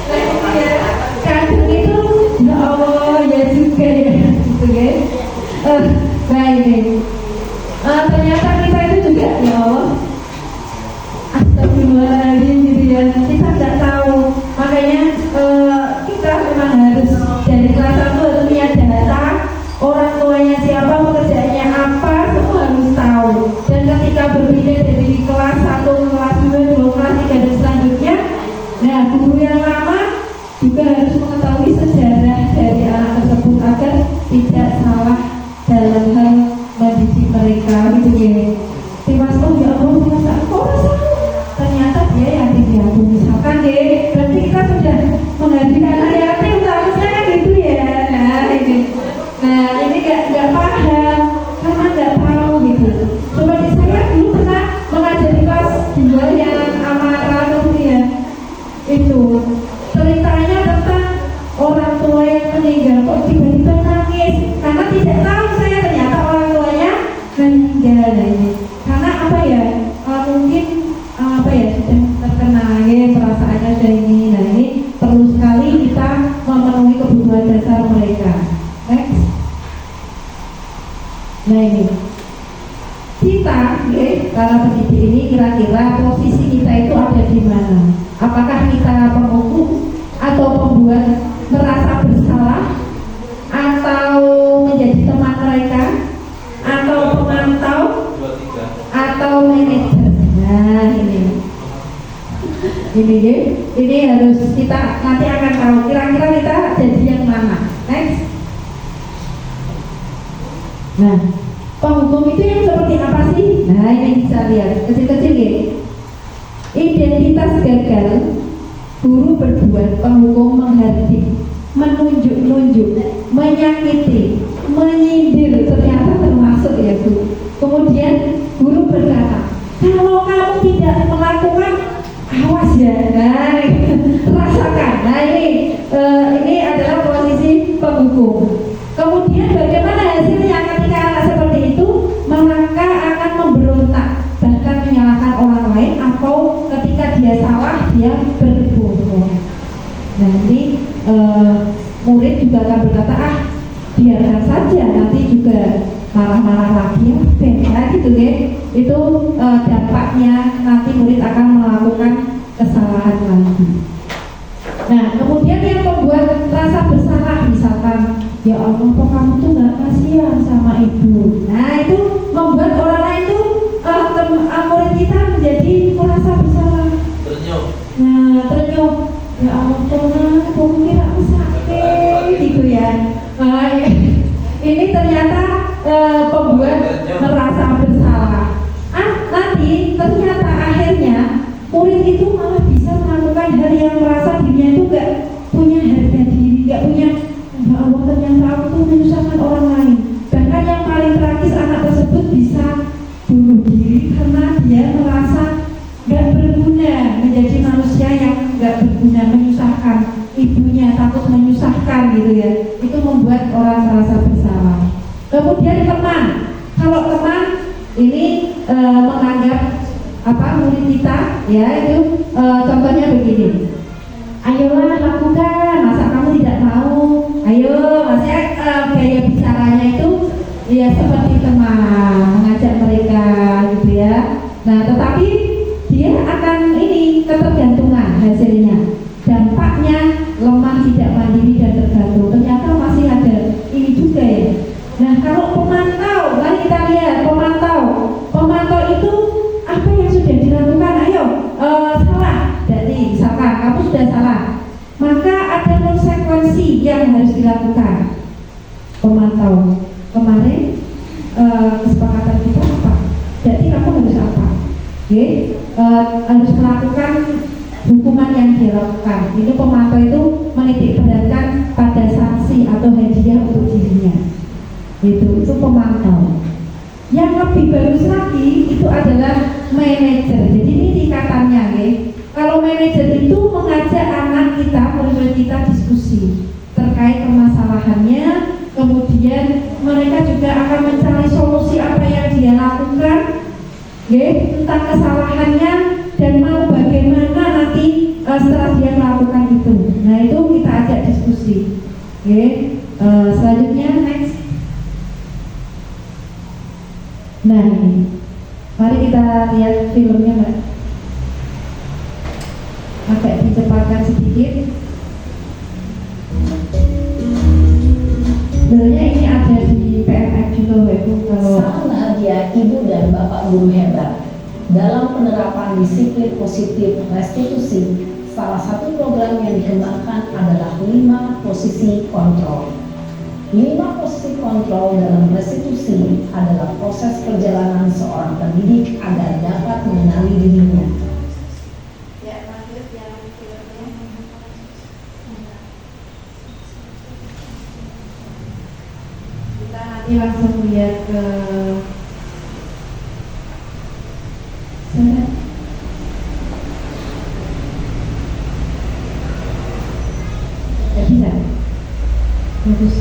Nah ini ya, kadang itu ya Allah ya juga ya gitu ya. Nah ini ternyata kita itu juga ya Allah astagfirullahaladzim gitu ya, kita nggak tahu. Makanya kita memang harus dari kelas 1 harus punya data orang tuanya siapa, pekerjaannya apa, semua harus tahu. Dan ketika berpindah dari kelas 1 ke kelas 2, kelas 3 dan selanjutnya, nah guru yang lama juga harus mengetahui sejarah dari anak tersebut agar tidak salah dalam hal mendidik mereka gitu ya. Tiba-tiba ya Allah masa kok ternyata dia yang diaku misalkan deh, berarti kita sudah menghadirkan anak yatim, seharusnya kan gitu ya. Nah ini nggak paham karena nggak tahu gitu. Coba di saya dulu pernah mengajari kelas 2 yang amarah gitu ya, itu ceritanya tentang orang tua yang meninggal kok tiba-tiba nangis karena tidak tahu saya ternyata orang tuanya meninggal. Ini karena apa ya, mungkin apa ya sudah terkena perasaannya sudah ini. Nah ini perlu sekali kita memenuhi kebutuhan dasar mereka. Next. Nah ini kita para pendidik ini kira-kira posisi kita itu ada di mana? Apakah kita penghukum atau pembuat merasa bersalah, atau menjadi teman mereka, atau pemantau, atau manajer? Nah ini harus kita nanti akan tahu kira-kira kita jadi yang mana. Next. Nah, penghukum itu yang seperti apa sih? Nah ini bisa lihat kecil-kecil ya. Identitas gagal, guru berbuat, penghukum menghardik, menunjuk-nunjuk, menyakiti, menyindir, ternyata termasuk ya Bu. Kemudian guru berkata, kalau kamu tidak melakukan, awas ya. Nah, rasakan. Nah ini adalah posisi penghukum. Kemudian bagaimana hasilnya ketika anak seperti itu? Maka akan memberontak, bahkan menyalahkan orang lain, atau ketika dia salah dia berbohong. Nah ini murid juga akan berkata, biarkan saja, nanti juga marah-marah lagi ya gitu ya. Itu dampaknya nanti murid akan melakukan kesalahan lagi. Nah kemudian yang membuat rasa bersalah misalnya ya Allah kok kamu tuh nggak kasihan sama ibu. Nah itu membuat orang lain tuh murid kita menjadi merasa bersalah. Nah ternyuh, ya Allah Tuhan, aku kira aku sakit gitu ya. Ini ternyata pembuat merasa bersalah. Nanti ternyata akhirnya murid itu malah bisa melakukan hal yang merasa dirinya itu gak punya harga diri, gak punya, ya Allah ternyata aku tuh menyusahkan orang lain. Bahkan yang paling tragis, anak tersebut bisa bunuh diri karena dia merasa gak berguna, menjadi manusia yang gak berguna, menyusahkan ibunya, takut menyusahkan gitu ya. Itu membuat orang merasa bersalah. Kemudian teman, kalau teman ini menganggap murid kita ya itu contohnya begini, ayolah lakukan, masa kamu tidak mau, ayo, maksudnya gaya bicaranya itu ya seperti teman, mengajak mereka gitu ya. Nah tetapi dia akan ini ketergantungan hasilnya, dampaknya lemah, tidak mandiri dan tergantung. Ternyata masih ada ini juga ya. Nah kalau pemantau, mari kita lihat pemantau itu apa yang sudah dilakukan. Ayo salah, jadi misalkan kamu sudah salah, maka ada konsekuensi yang harus dilakukan. Pemantau kemarin kesepakatan kita apa? Jadi kamu harus apa? Harus melakukan hukuman yang dilakukan. Itu pemantau itu menitik beratkan pada sanksi atau hadiah untuk dirinya. Itu pemantau. Yang lebih bagus lagi itu adalah manajer. Jadi ini tingkatannya, kalau manajer itu mengajak anak kita, murid kita diskusi terkait permasalahannya, kemudian mereka juga akan mencari solusi apa yang dia lakukan, tentang kesalahannya dan mau bagaimana nanti setelah dia melakukan itu. Nah itu kita ajak diskusi. Selanjutnya next. Nah ini, mari kita lihat filmnya Mbak. Agak dicepatkan sedikit. Sebenarnya ini ada di PMF juga Ibu. Kalau sangat bahagia ibu dan bapak guru hebat dalam penerapan disiplin positif restitusi. Salah satu program yang dikembangkan adalah 5 posisi kontrol. 5 posisi kontrol dalam restitusi adalah proses perjalanan seorang pendidik agar dapat mengenali dirinya. ya lanjut yang filmnya. Kita nanti langsung lihat ke sana. Ya bisa. Bagus.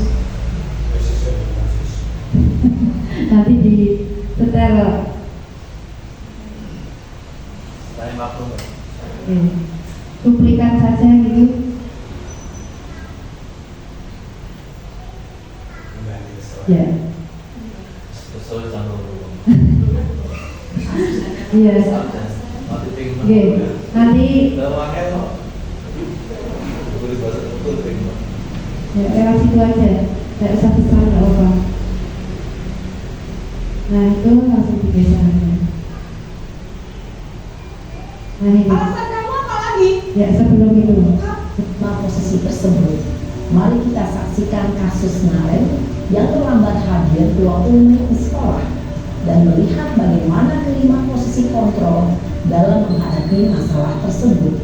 Nanti di setel. Saya maklum. Cuplikan saja gitu. Ya. Kesel sama Iya. Oke. Nanti ya lewat situ aja. Tidak usah besar, tidak apa. Nah itu langsung digeser aja. Nah ini. Alasan kamu apa lagi? Ya sebelum itu. Posisi tersebut, mari kita saksikan kasus Naren yang terlambat hadir 20 menit di sekolah dan melihat bagaimana kelima posisi kontrol dalam menghadapi masalah tersebut.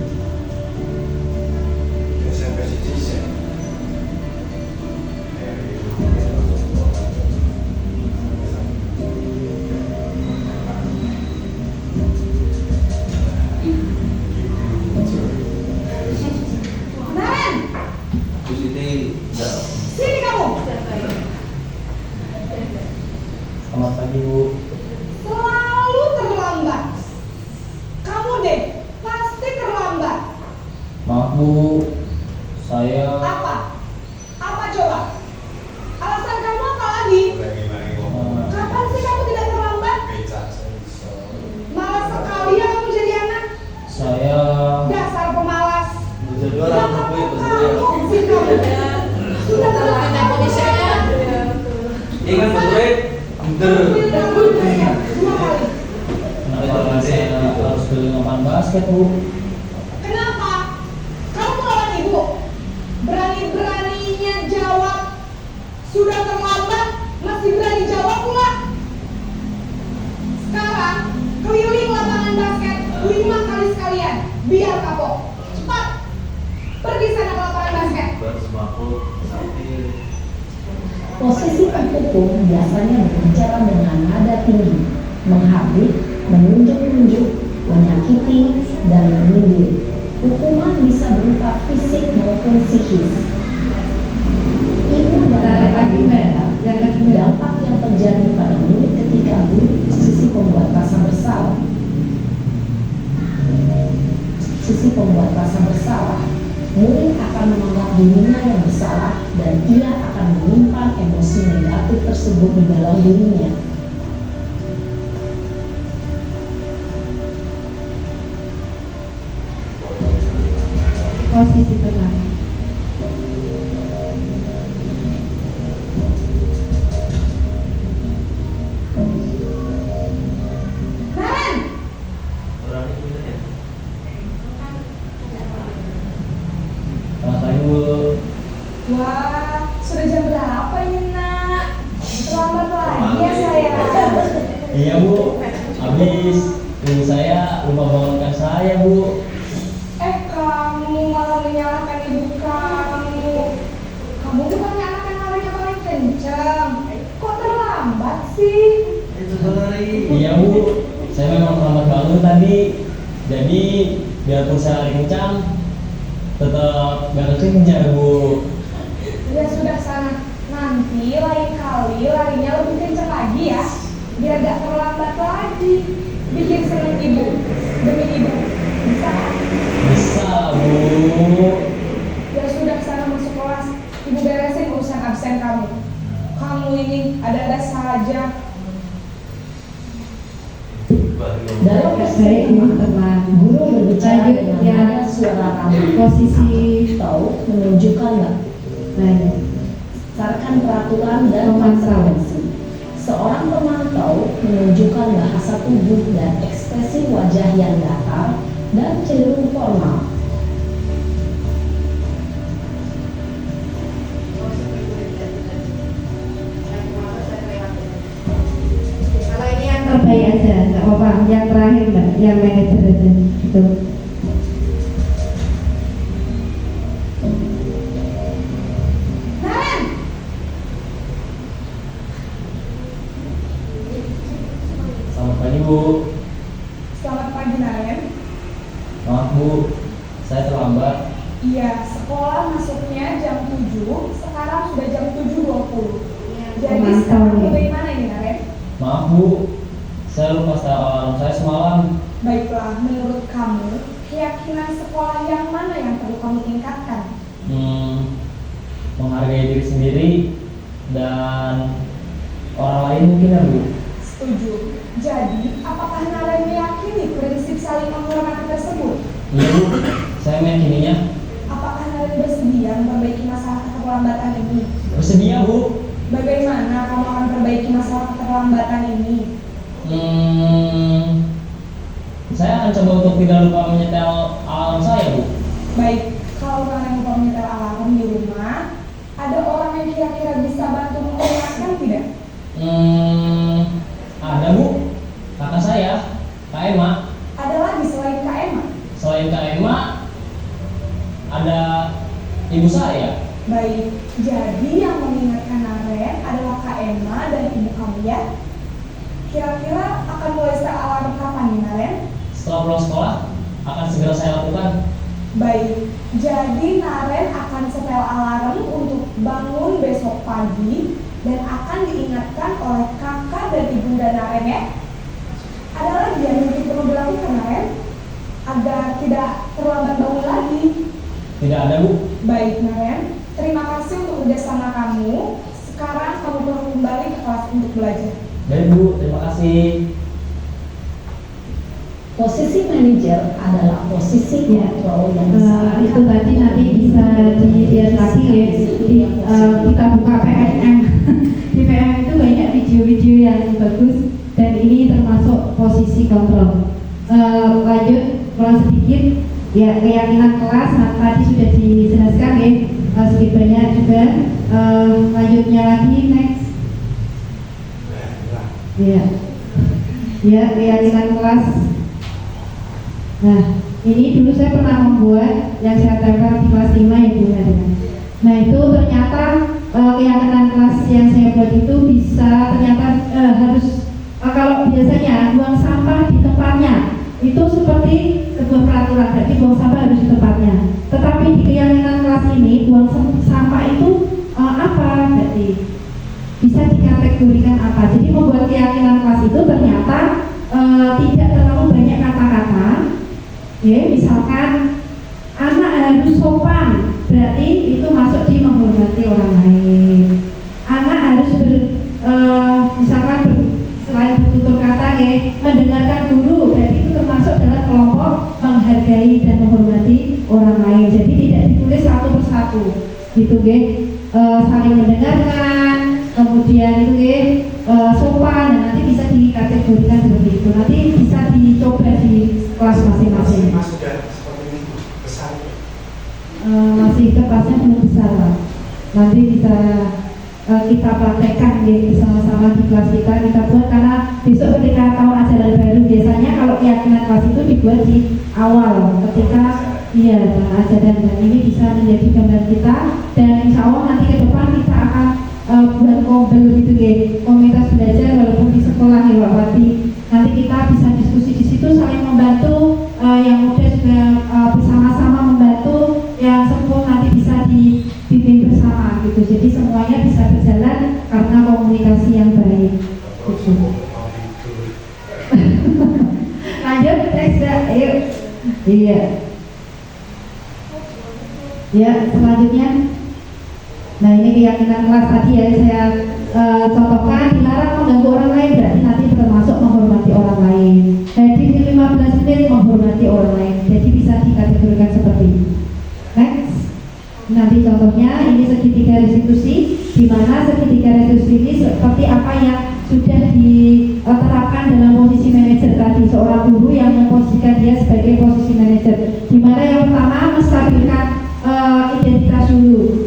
Sini kamu. Selamat pagi Bu. Selalu terlambat. Kamu deh, pasti terlambat. Maaf Bu, saya Apa? Apa coba? Alasan kamu apa lagi? Kapan sih kamu tidak terlambat? Malas sekali ya kamu jadi anak. saya Dasar pemalas. jadwal Sudah terlambat. kan murid bener. Dua kali. Kenapa saya harus beli lapangan basket, Bu? Kenapa? Kamu melawan ibu? Berani-beraninya jawab. Sudah terlambat, masih berani jawab pula. Sekarang, keliling lapangan basket 5 kali sekalian. Biar kapok. Cepat. Pergi sana ke lapangan basket. Posisi tertutup biasanya berbicara dengan nada tinggi, menghardik, menunjuk-nunjuk, menyakiti, dan menyindir. Hukuman bisa berupa fisik maupun psikis. Ibu dampak yang terjadi pada murid ketika guru posisi pembuat rasa bersalah. Sisi pembuat rasa bersalah, murid akan menganggap dirinya yang bersalah dan ia akan menyimpan emosi negatif tersebut di dalam dirinya. Posisi tenang. Naren! Selamat pagi, Bu. Wah, sudah jam berapa ini, Nak? Terlambat lagi ya saya. Iya, Bu. Habis ibu saya lupa bangunkan saya, Bu. Kamu malah menyalahkan ibu kamu. Kamu bukannya anak yang larinya paling kencang. Kok terlambat sih? Iya, Bu. Saya memang terlambat bangun tadi. Jadi biarpun saya lari kencang, tetap gak kekejar, Bu. Ya sudah sana. Nanti lain kali larinya lebih kencang lagi ya. Biar gak terlambat lagi. Bikin seneng ibu. Demi ibu. Bisa kan? Bisa, Bu. Ya sudah sana masuk kelas. Ibu beresin urusan absen kamu. Kamu ini ada-ada saja. Dalam Baik, Bu, tenang. guru berbicara Lanjut, dengan ya. nada suara ramah. Posisi Tahu menunjukkan nggak? baik. Berdasarkan peraturan dan Pemantau. konsekuensi. Seorang pemantau menunjukkan bahasa tubuh dan ekspresi wajah yang datar dan cenderung formal. Kalau ini yang terbaik aja, nggak apa-apa. Yang terakhir mbak, yang manajer aja. Gitu. Naren! Selamat pagi, Bu. Selamat pagi, Naren. Maaf, Bu. Saya terlambat. Iya, sekolah masuknya jam 7, sekarang sudah jam 7.20. Jadi Pemantau sekarang nih. bagaimana ini, Naren? Maaf, Bu. Saya lupa setel alarm saya semalam. Baiklah, menurut kamu, keyakinan sekolah yang mana yang perlu kamu tingkatkan? Menghargai diri sendiri dan orang lain mungkin, ya, Bu. Setuju. Jadi, apakah Naren meyakini prinsip saling menghormati tersebut? Iya, Bu. Saya meyakininya. Apakah Naren bersedia memperbaiki masalah keterlambatan ini? Bersedia, Bu. Bagaimana kamu akan perbaiki masalah keterlambatan ini? Saya akan coba untuk tidak lupa menyetel alarm saya, Bu. Baik, kalau Naren lupa menyetel alarm di rumah, ada orang yang kira-kira bisa bantu mengingatkan tidak? Ada, Bu. Kakak saya, Kak Emma. Ada lagi selain Kak Emma? Selain Kak Emma, ada ibu saya. Baik, jadi yang mengingatkan Naren adalah Kak Emma dan ibu kamu ya? Kira-kira akan mulai setel alarm kapan nih, Naren? Setelah pulang sekolah, akan segera saya lakukan. Baik, jadi Naren akan setel alarm untuk bangun besok pagi dan akan diingatkan oleh kakak dan ibunda Naren ya. Ada lagi yang mungkin perlu dilakukan, Naren? Agar tidak terlambat bangun lagi. Tidak ada, Bu. Baik, Naren. Terima kasih untuk kerjasama kamu. Sekarang kamu perlu kembali ke kelas untuk belajar. Baik, Bu. Terima kasih. Posisi manajer adalah posisi Ya. kontrol yang Itu tadi nanti bisa dilihat lagi ya. Kita buka PNM. Di PNM itu banyak video-video yang bagus, dan ini termasuk posisi kontrol. Lanjut sedikit ya, keyakinan kelas. Nah, tadi sudah dijelaskan ya, sedikit banyak juga. Lanjutnya lagi, next. Ya, keyakinan kelas. Nah, ini dulu saya pernah membuat yang saya tempel di kelas 5 ya Bu. Nah, itu ternyata keyakinan kelas yang saya buat itu bisa ternyata harus kalau biasanya buang sampah di tempatnya itu seperti sebuah peraturan, berarti buang sampah harus di tempatnya. Tetapi di keyakinan kelas ini buang sampah itu apa? Berarti bisa dikategorikan apa? Jadi membuat keyakinan kelas itu ternyata tidak terlalu banyak kata-kata. Ya, misalkan anak harus sopan, berarti itu masuk di menghormati orang lain. Anak harus selain bertutur kata ya, mendengarkan guru, berarti itu termasuk dalam kelompok menghargai dan menghormati orang lain. Jadi tidak ditulis satu persatu, gitu ya. Saling mendengarkan, kemudian itu ya sopan, dan nanti bisa dikategorikan seperti itu. Nanti bisa dicoba di kelas masing-masing. Masih kelasnya belum besar lah. Nanti bisa kita praktekkan ya bersama-sama di kelas kita buat, karena besok ketika tahun ajaran baru biasanya kalau keyakinan kelas itu dibuat di awal ketika tahun ajaran, dan ini bisa menjadi gambar kita, dan insya Allah nanti ke depan kita akan buat kombel gitu ya, komunitas belajar walaupun di sekolah ya Pak Wati. Nanti kita bisa diskusi di situ, saling membantu, yang muda juga bersama-sama membantu, yang sepuh nanti bisa dibimbing bersama gitu. Jadi semuanya bisa berjalan karena komunikasi yang baik. Gitu. Lanjut next ya, ayo. Iya. Ya, selanjutnya. Nah, ini keyakinan kelas tadi ya saya contohkan, dilarang mengganggu orang lain, berarti nanti termasuk menghormati orang lain. Hadis 15 menit menghormati orang lain, jadi bisa dikategorikan seperti ini. Next. Nanti contohnya ini segitiga restitusi, di mana segitiga restitusi ini seperti apa yang sudah diterapkan dalam posisi manajer tadi, seorang guru yang memposisikan dia sebagai posisi manajer, di mana yang pertama menstabilkan identitas dulu.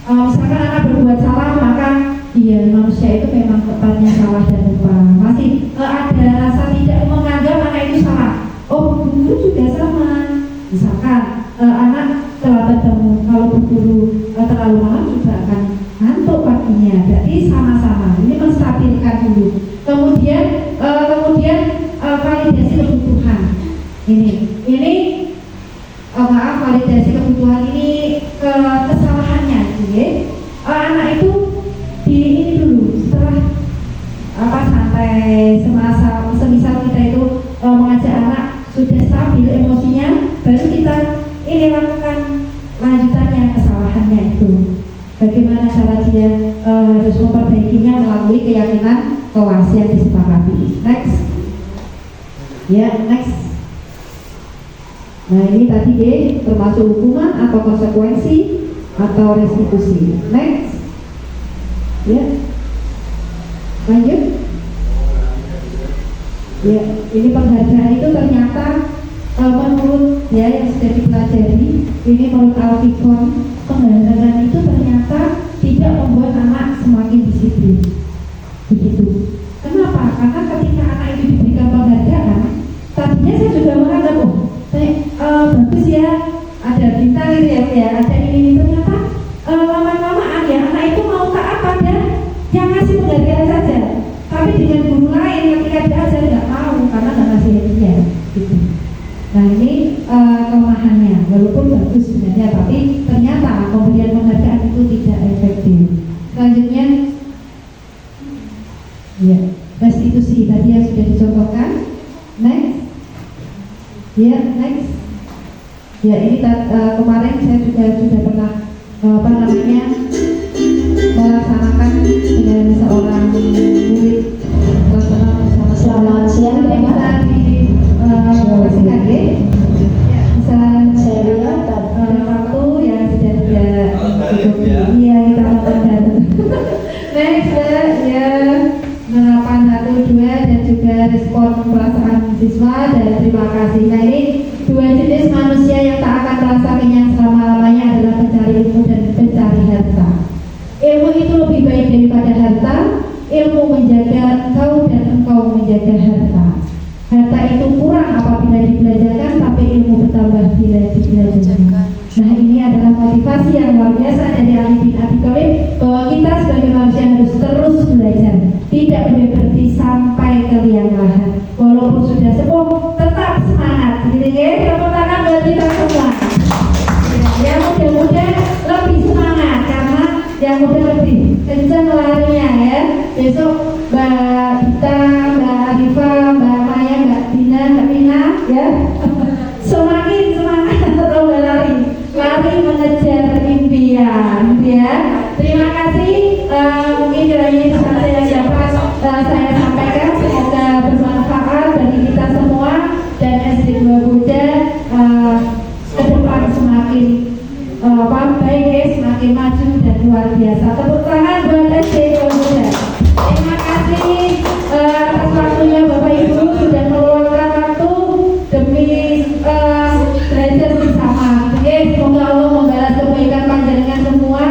Misalkan anak berbuat salah, maka iya manusia itu memang tempatnya salah dan lupa. Masih ada rasa tidak menganggap anak itu salah. Guru juga sama. Misalkan anak terlambat bangun, kalau berguru terlalu malam juga akan ngantuk paginya. Berarti sama-sama. Ini menstabilkan dulu. Kemudian validasi kebutuhan. Ini validasi kebutuhan ini kesalahannya, gitu ya. Anak itu di ini dulu, setelah santai, semisal kita itu mengajak anak sudah stabil emosinya, baru kita ini lakukan lanjutannya, kesalahannya itu bagaimana cara dia harus memperbaikinya melalui keyakinan kelas yang disepakati. Next. Nah, ini tadi termasuk hukuman atau konsekuensi atau restitusi. Next. Lanjut. Ini penghargaan itu ternyata menurut yang sudah dipelajari, ini menurut Alfikon, penghargaan itu ternyata tidak membuat anak semakin disiplin. Begitu. Kenapa? Karena ketika anak itu diberikan penghargaan, tadinya saya juga menganggap bagus ya, ada bintang gitu ya, ada ini ternyata lama-lamaan ya anak itu mau taat pada yang ngasih penghargaan saja, tapi dengan guru lain ketika diajar nggak mau karena nggak ngasih hadiah gitu. Nah, ini kelemahannya, walaupun bagus sebenarnya, tapi ternyata pemberian penghargaan itu tidak efektif. Selanjutnya restitusi tadi yang sudah dicontohkan. Next. Next. Ini kemarin saya juga sudah pernah melaksanakan dengan seorang murid bersama. Selamat siang teman-teman. Bisa saya lihat waktu yang sudah kita nonton. Next juga respon perasaan siswa dan terima kasih. Nah, ini dua jenis manusia yang tak akan merasa kenyang selama-lamanya adalah pencari ilmu dan pencari harta. Ilmu itu lebih baik daripada harta. Ilmu menjaga engkau dan engkau menjaga harta. Harta itu kurang apabila dibelanjakan, tapi ilmu bertambah bila dibelanjakan. Nah, ini adalah motivasi yang luar biasa dari Ali bin Abi Thalib bahwa kita sebagai manusia harus terus belajar, tidak boleh berhenti sampai ke liang lahat. Walaupun sudah sepuh, tetap semangat. Jadi tepuk tangan buat kita semua. Yang muda-muda lebih semangat karena yang muda lebih kencang larinya ya. Besok Mbak Dita, Mbak Arifa, Mbak Maya, Mbak Dina, Mbak Mina ya. Semakin semangat lomba lari mengejar impian ya. Terima kasih. Mungkin kiranya itu saja yang dapat saya sampaikan. Semoga bermanfaat bagi kita semua dan SD 2 Buddha ke depan semakin baik, semakin maju dan luar biasa. Tepuk tangan buat SD 2 Buddha. Terima kasih atas waktunya Bapak Ibu sudah meluangkan waktu demi belajar bersama. Semoga Allah membalas kebaikan panjenengan semua,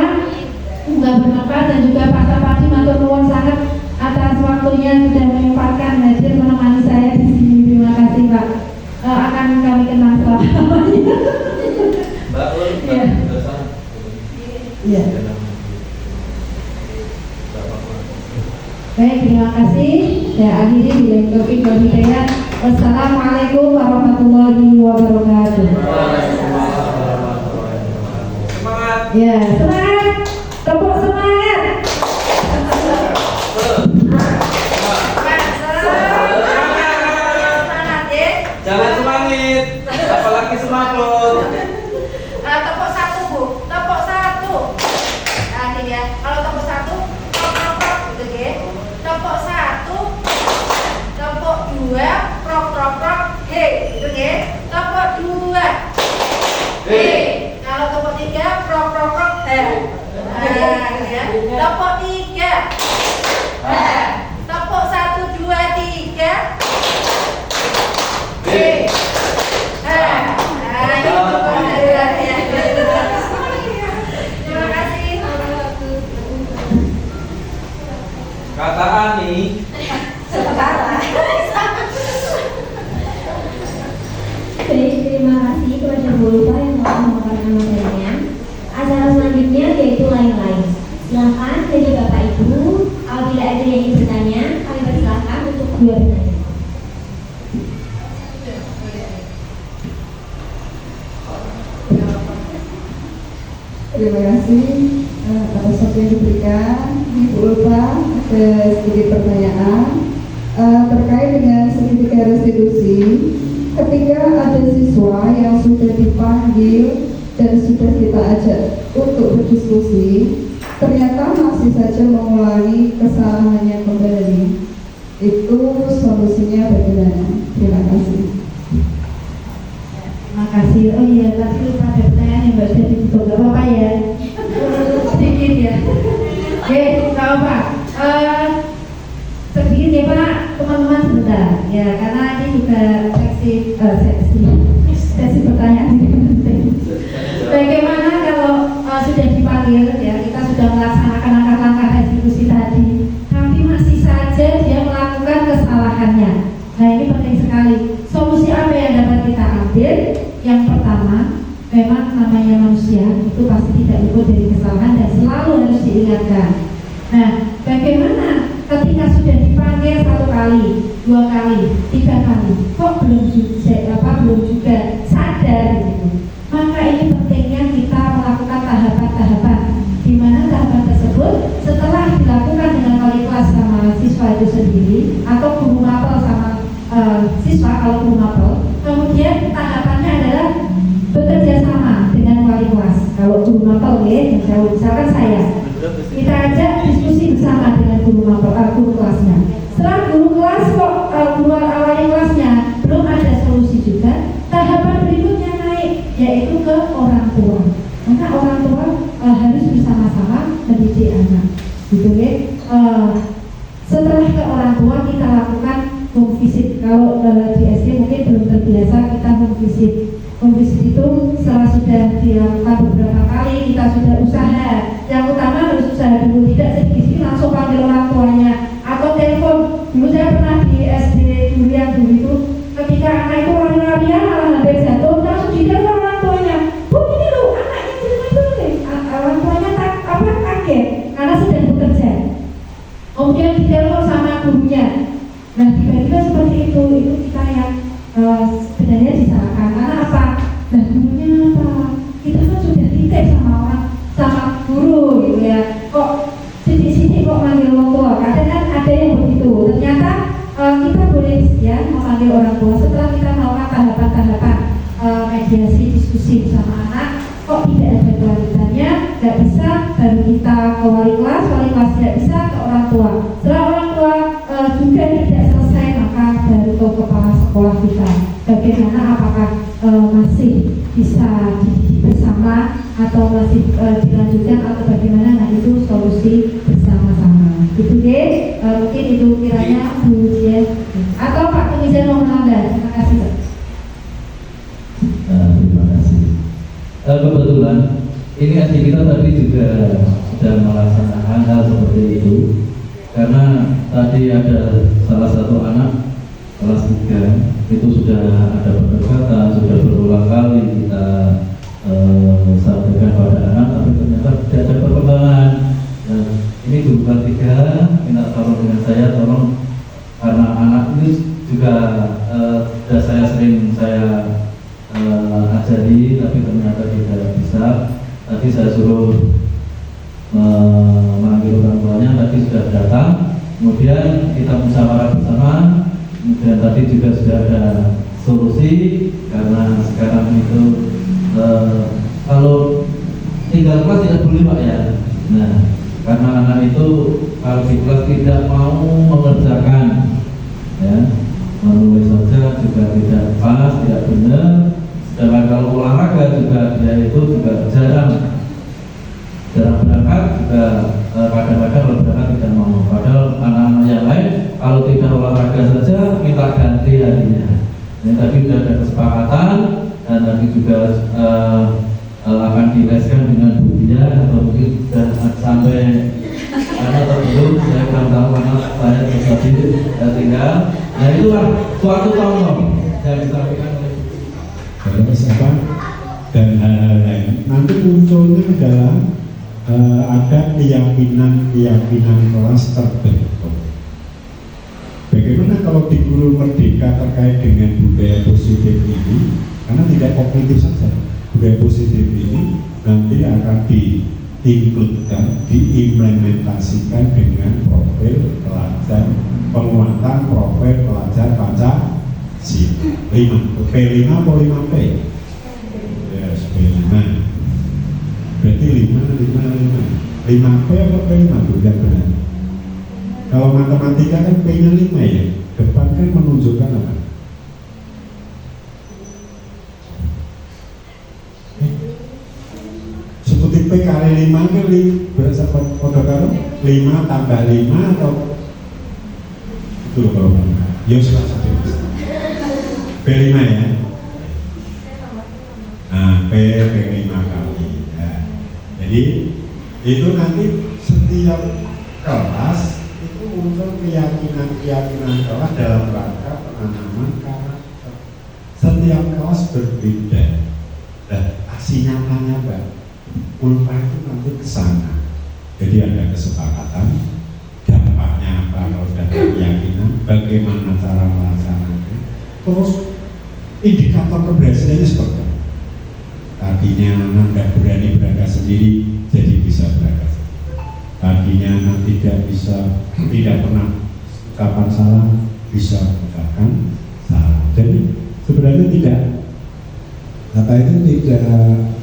semoga bermanfaat, dan juga Pak Sapati matur nuwun sangat atas waktunya sudah menyempatkan hadir menemani saya di sini. Terima kasih Pak. Akan kami kenang selamanya. Mbak Ul, ya. Ya. Baik, terima kasih. Saya akhiri dengan taufiq wal hidayah. Wassalamualaikum warahmatullahi wabarakatuh. semangat. Ya, semangat. Tepuk semangat. Semangat ya. Jangan semangit, apalagi semaput. Tepuk satu Bu, tepuk satu. Nah ini ya, kalau tepuk satu, prok gitu ya. Tepuk satu, tepuk dua, prok, he, gitu ya. Tepuk dua, he. Kalau tepuk tiga, prok, he. Nah gitu ya. Tepuk tiga, he. Tepuk satu, dua, tiga, he. Kata Ani. Baik, terima kasih kepada Bu Lupa yang telah memaparkan materinya. Acara selanjutnya yaitu lain-lain. Silakan dari Bapak Ibu, apabila ada yang ingin bertanya, kami persilakan untuk dua bertanya. Terima kasih atas waktu yang diberikan. Ibu Ulfa, ada sedikit pertanyaan terkait dengan sertifikat restitusi. Ketika ada siswa yang sudah dipanggil dan sudah kita ajak untuk berdiskusi, ternyata masih saja mengulangi kesalahannya kembali, itu solusinya bagaimana? Terima kasih. Terima kasih. Oh iya, tadi lupa ada pertanyaan yang Mbak Devi itu nggak apa-apa ya. Sedikit ya. Oke, nggak apa. Sedikit ya Pak, teman-teman sebentar. Ya, karena ini juga sesi pertanyaan ini penting. Bagaimana kalau sudah dipanggil ya, kita sudah melaksanakan langkah-langkah restitusi tadi, tapi masih saja dia melakukan kesalahannya. Nah ini penting sekali. Solusi apa yang dapat kita ambil? Yang pertama, memang namanya manusia itu pasti tidak luput dari kesalahan dan selalu harus diingatkan. Nah, bagaimana ketika sudah dipanggil 1 kali, 2 kali, 3 kali, kok belum juga sadar gitu? Maka ini pentingnya kita melakukan tahapan-tahapan, di mana tahapan tersebut setelah dilakukan dengan wali kelas sama siswa itu sendiri atau guru mapel sama siswa kalau guru mapel, kemudian tahapannya adalah bekerja sama dengan wali kelas. Kalau guru mapel ya, misalkan saya, kita ajak diskusi bersama dengan guru mapel, guru kelasnya. Setelah guru kelas kok guru wali kelasnya belum ada solusi juga, tahapan berikutnya naik yaitu ke orang tua. Maka orang tua harus bersama-sama mendidik anak, gitu ya. Setelah ke orang tua kita lakukan home visit. Kalau di SD mungkin belum terbiasa kita home visit. Home visit itu setelah sudah dilakukan beberapa kali, kita sudah usaha. Yang utama harus usaha dulu, tidak sedikit langsung panggil orang tuanya atau telepon. Dulu saya pernah di SD dulu yang dulu itu, ketika anak itu lari-larian malah hampir jatuh, langsung ditelepon orang tuanya. Bu, ini loh anaknya cerita orang tuanya kaget karena sedang bekerja. Kemudian ditelepon sama gurunya. Nah, tiba-tiba seperti itu kita yang sebenarnya disalahkan. Karena apa? Nah, gurunya apa? Kita kan sudah titip sama guru gitu ya. Kok sini kok manggil orang tua? Kadang kan ada yang begitu. Ternyata kita boleh ya memanggil orang tua setelah kita melakukan tahapan-tahapan mediasi diskusi sama anak. Kok tidak ada kelanjutannya, nggak bisa, baru kita ke wali kelas tidak bisa, ke orang tua. Setelah orang tua juga tidak selesai, maka baru ke kepala sekolah kita. Bagaimana apakah masih bisa bersama atau masih dilanjutkan atau bagaimana? Nah, itu solusi bersama-sama. Itu deh, mungkin itu kiranya Bu Jen atau Pak Komisaris Nomor 16. Terima kasih Pak. Terima kasih. Kebetulan ini adik kita tadi juga sudah melaksanakan hal seperti itu, karena tadi ada salah satu anak kelas 3 itu sudah ada pendekatan, sudah berulang kali kita sampaikan pada anak, tapi ternyata tidak ada perkembangan. Nah, ini guru kelas 3 minta tolong dengan saya, tolong karena anak ini juga sudah sering saya ajari, tapi ternyata tidak bisa. Tadi saya suruh memanggil orang tuanya, tadi sudah datang. Kemudian kita musyawarah bersama. Kemudian tadi juga sudah ada solusi, karena sekarang itu kalau tinggal kelas tidak boleh Pak ya. Nah, karena anak itu kalau di kelas tidak mau mengerjakan, ya, menulis saja juga tidak pas, tidak benar. Sedangkan kalau olahraga juga dia itu juga jarang berangkat, juga kadang-kadang kalau berangkat tidak mau. Padahal anak-anak yang lain kalau tidak olahraga saja minta ganti harinya. Ini tadi sudah ada kesepakatan, dan tadi juga akan dileskan dengan Bu Dia, atau mungkin sudah sampai atau belum, saya kurang tahu karena saya terus tadi tinggal. Nah, itulah suatu contoh yang disampaikan oleh apa dan hal-hal lain. Nanti munculnya adalah ada keyakinan kelas terbentuk. Bagaimana kalau di guru merdeka terkait dengan budaya positif ini? Karena tidak kognitif saja, budaya positif ini nanti akan diinkludkan, diimplementasikan dengan profil pelajar, penguatan profil pelajar Pancasila. 5 P5 atau 5P? Yes, P5. Berarti 5P atau P5 yang benar. Kalau matematika kan P-nya 5 ya. Depan kan menunjukkan apa? Seperti P kali 5 kan berasa pada karo 5 tambah 5 atau itu kalau ya salah satu P5 ya. Nah, P5 kali ya. Jadi itu nanti setiap kelas itu muncul keyakinan kelas dalam rangka penanaman karakter. Setiap kelas berbeda. Dan aksi nyatanya Pak, ulpa itu nanti ke sana. Jadi ada kesepakatan, dampaknya apa kalau sudah keyakinan, bagaimana cara melaksanakannya. Terus indikator keberhasilannya seperti apa? Tadinya anak tidak berani berangkat sendiri, jadi bisa berangkat sendiri. Tadinya anak tidak pernah ucapan salah, bisa ucapkan salah. Jadi sebenarnya tidak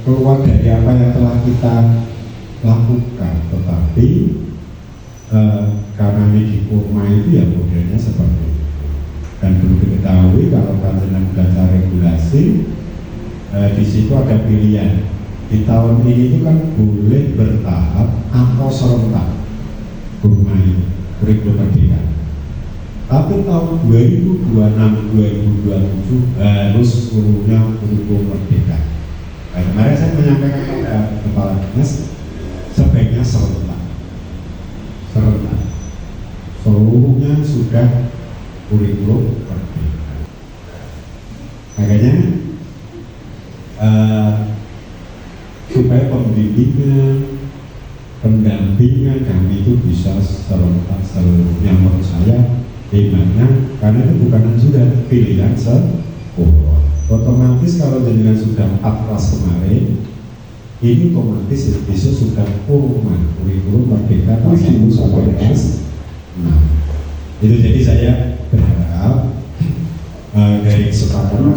keluar dari apa yang telah kita lakukan, tetapi karena ini di Kurma itu ya modelnya seperti itu. Dan perlu diketahui kalau panjenengan belajar regulasi, di situ ada pilihan. Di tahun ini itu kan boleh bertahap atau serentak Kurma itu, kurikulum merdeka. Tapi tahun 2026-2027 harus seluruhnya kurikulum merdeka. Nah, kemarin saya menyampaikan kepada Kepala Dinas sebaiknya serentak, seluruhnya sudah kurikulum merdeka. Makanya supaya pembimbingan, pendampingan kami itu bisa serentak seluruhnya, menurut saya hebatnya, karena itu bukan sudah pilihan sekolah. Otomatis kalau jenengan sudah 4 kelas kemarin, ini otomatis besok sudah kurikulum merdeka kelas 1 sampai kelas 6. Itu jadi saya berharap dari kesempatan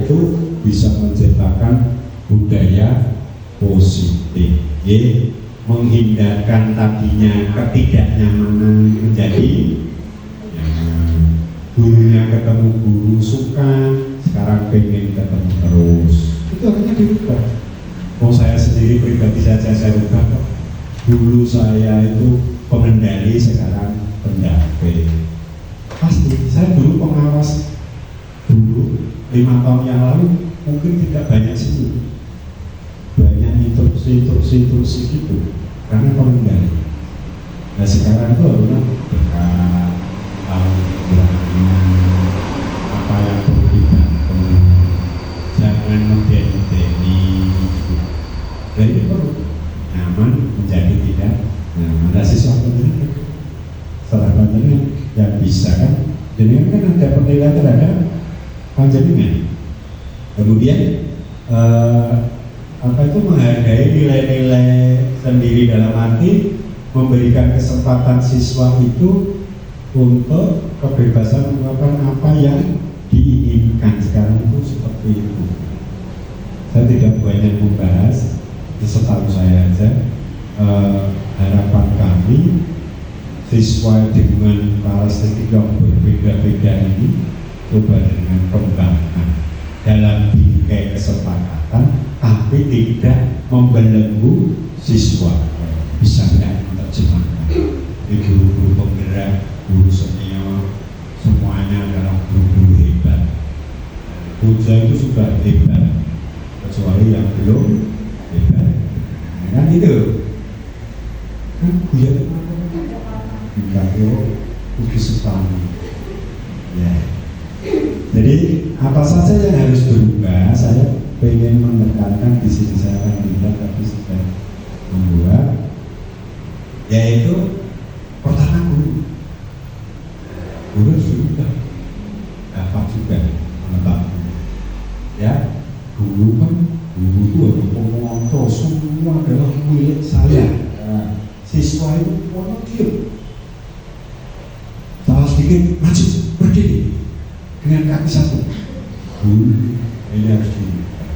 itu bisa menciptakan budaya positif, menghindarkan tadinya ketidaknyamanan menjadi gurunya ketemu guru suka, sekarang pengen ketemu terus. Itu akhirnya dirubah. Saya sendiri pribadi saja saya rubah kok. Dulu saya itu pengendali, sekarang pendamping. Pasti saya dulu pengawas, dulu 5 tahun yang lalu mungkin tidak banyak sih, banyak instruksi gitu, karena pengendali. Nah sekarang itu harusnya dekat, apa yang perlu dibantu, jangan ngedeni. Jadi perlu nyaman menjadi tidak nyaman. Nah sesuatu ini serapannya yang bisa kan, jadi kan ada penilaian terhadap panjenengan. Kemudian apa itu menghargai nilai-nilai sendiri, dalam arti memberikan kesempatan siswa itu untuk kebebasan melakukan apa yang diinginkan. Sekarang itu seperti itu. Saya tidak banyak membahas, setahu saya aja harapan kami siswa dengan karakteristik yang berbeda-beda ini coba dengan kembangkan dalam bingkai kesepakatan, tapi tidak membelenggu siswa. Bisa tidak menerjemahkan guru-guru penggerak, guru senior, semuanya adalah guru hebat. Puja itu sudah hebat, kecuali yang belum hebat. Kan itu kan dia enggak uji setahun. Ya. Jadi apa saja yang harus berubah, saya ingin menekankan di sini, saya akan tidak, tapi sudah membuat, yaitu pertama guru sudah dapat juga mengetahui, ya dulu kan guru itu ada pengontrol, semua adalah milik saya. Siswa itu mau diam, salah sedikit maju berdiri dengan kaki satu. Guru ini harus diubah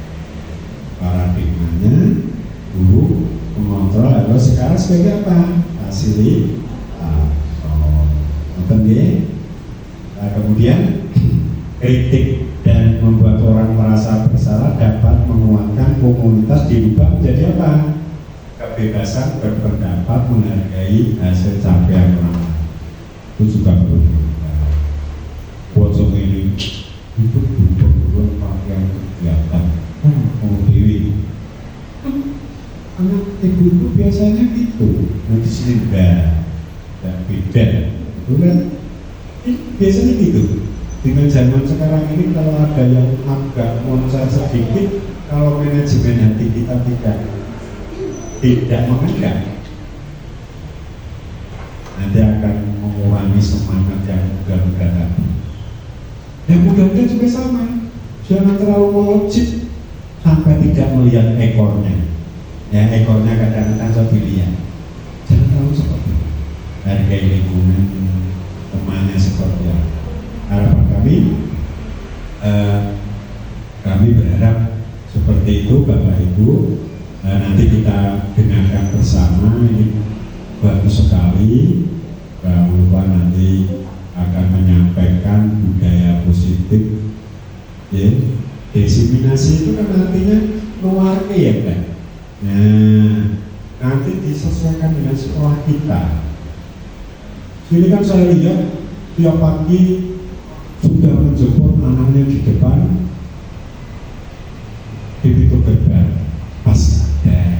paradigmanya, guru mengontrol. Lalu sekarang sebagai apa? Nah, kemudian kritik dan membuat orang merasa bersalah dapat menguatkan komunitas, dirubah menjadi apa? Kebebasan berpendapat, menghargai hasil capaian orang lain. Itu juga perlu. Pojok ini itu bukan pakaian kegiatan. Mau dewi. Anak ibu itu biasanya gitu. Nanti sini dan beda. Itu kan biasanya gitu. Dengan zaman sekarang ini kalau ada yang agak moncer sedikit, kalau manajemen hati kita tidak mengendap, nanti akan mengurangi semangat yang mudah-mudahan tadi. Yang mudah-mudahan juga sama, jangan terlalu melejit sampai tidak melihat ekornya. Ya ekornya kadang-kadang saya dilihat, jangan terlalu seperti itu. Hargai lingkungan, temannya seperti apa. Harapan kami berharap seperti itu Bapak Ibu. Nanti kita dengarkan bersama, ini bagus sekali. Bapak lupa nanti akan menyampaikan budaya positif. Ya, diseminasi itu kan artinya mewarnai ya kan. Nah, nanti disesuaikan dengan sekolah kita. Ini kan saya lihat tiap pagi sudah menjemput anaknya di depan di pintu gerbang. Pas ada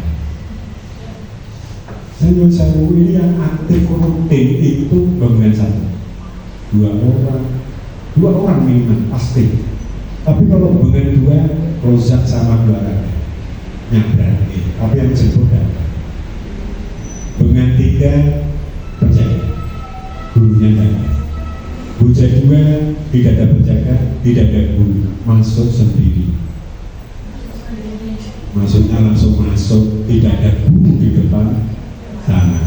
Nyun Sewu ini yang aktif rutin itu bangunan satu, dua orang minimal pasti. Tapi kalau bangunan dua, Rozak sama dua orang nyabrang, tapi yang jemput datang. Bangunan tiga penjaga, gurunya datang. Buja dua tidak ada penjaga, tidak ada guru, masuk sendiri. Maksudnya langsung masuk, tidak ada guru di depan sana.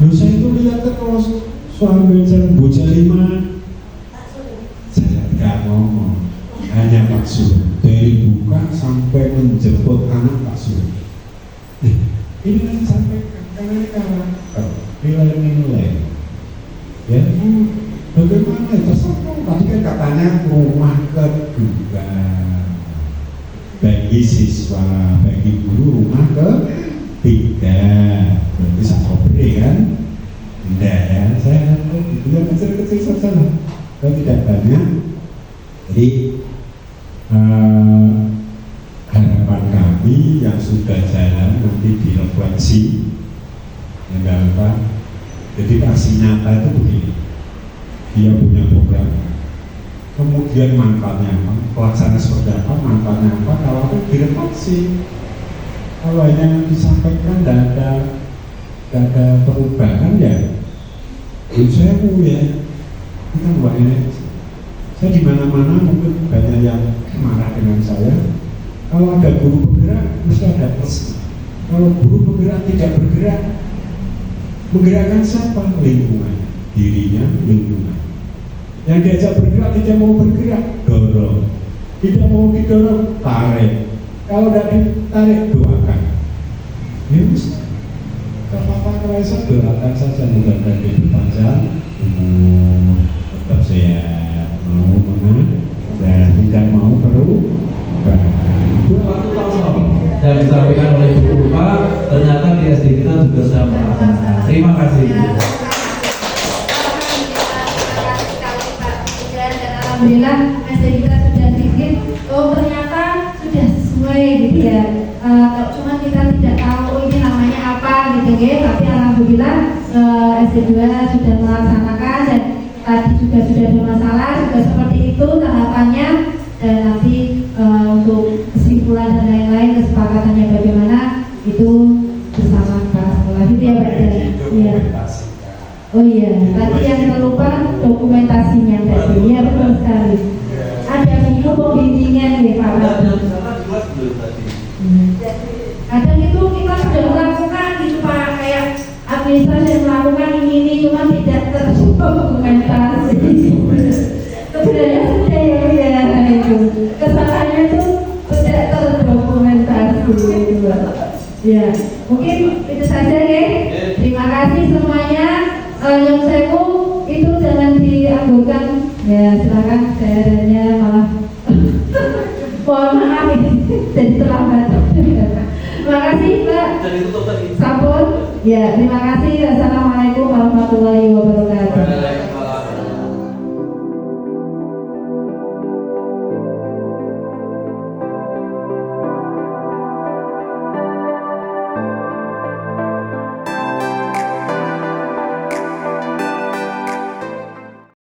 Loh, saya itu lihat terus suami jalan Buja 5, saya tidak ngomong, hanya Pak Sur dari buka sampai menjemput anak Pak Sur. Ini kan sampai karakter nilai-nilai. Ya, bagaimana itu? Tadi kan katanya rumah kedua bagi siswa, bagi guru rumah ketiga, berarti sama beri kan? Tidak ya, saya itu yang kecil-kecil saja, kalau tidak banyak. Jadi harapan kami yang sudah jalan nanti direfleksi, enggak apa. Jadi aksi nyata itu begini, dia punya program. Kemudian manfaatnya apa, pelaksana seperti apa, manfaatnya apa, kalau itu direfleksi. Kalau hanya disampaikan tidak ada perubahan ya, saya ya, kita buat ini. Saya di mana-mana mungkin banyak yang marah dengan saya. Kalau ada guru bergerak, mesti ada plus. Kalau guru bergerak tidak bergerak, menggerakkan siapa? Lingkungan, dirinya, lingkungan. Yang diajak bergerak tidak mau bergerak, dorong. Tidak mau didorong, tarik. Kalau tidak ditarik, doakan. Ya mesti. Apa-apa kalau saya doakan saja, mudah-mudahan hidup panjang, umur tetap sehat, mau menang dan tidak mau berubah. Dan disampaikan oleh Bu Ulfa, ternyata di SD kita juga sama. Terima kasih. Alhamdulillah SD kita sudah sedikit, oh ternyata sudah sesuai gitu ya. Cuma kita tidak tahu ini namanya apa gitu ya. Tapi alhamdulillah SD 2 sudah melaksanakan dan tadi juga sudah ada masalah juga seperti itu tahapannya, dan nanti untuk kesimpulan dan lain-lain kesepakatannya bagaimana itu bersama kepala sekolah itu ya Pak. Iya. Oh iya, tadi yang terlupa dokumentasinya tadi, ya betul sekali. Ada video pembimbingan ya Pak. Kadang itu kita sudah melakukan gitu Pak, kayak administrasi melakukan ini cuma tidak terdokumentasi. Sebenarnya sudah ya itu kesalahannya itu tidak terdokumentasi gitu. Ya, mungkin itu saja ya. Terima kasih semuanya. Yang Sewu itu jangan dianggurkan ya, silakan. Saya adanya malah mohon maaf jadi terlambat. Terima kasih Pak Sampun. Ya, terima kasih. Assalamualaikum warahmatullahi wabarakatuh.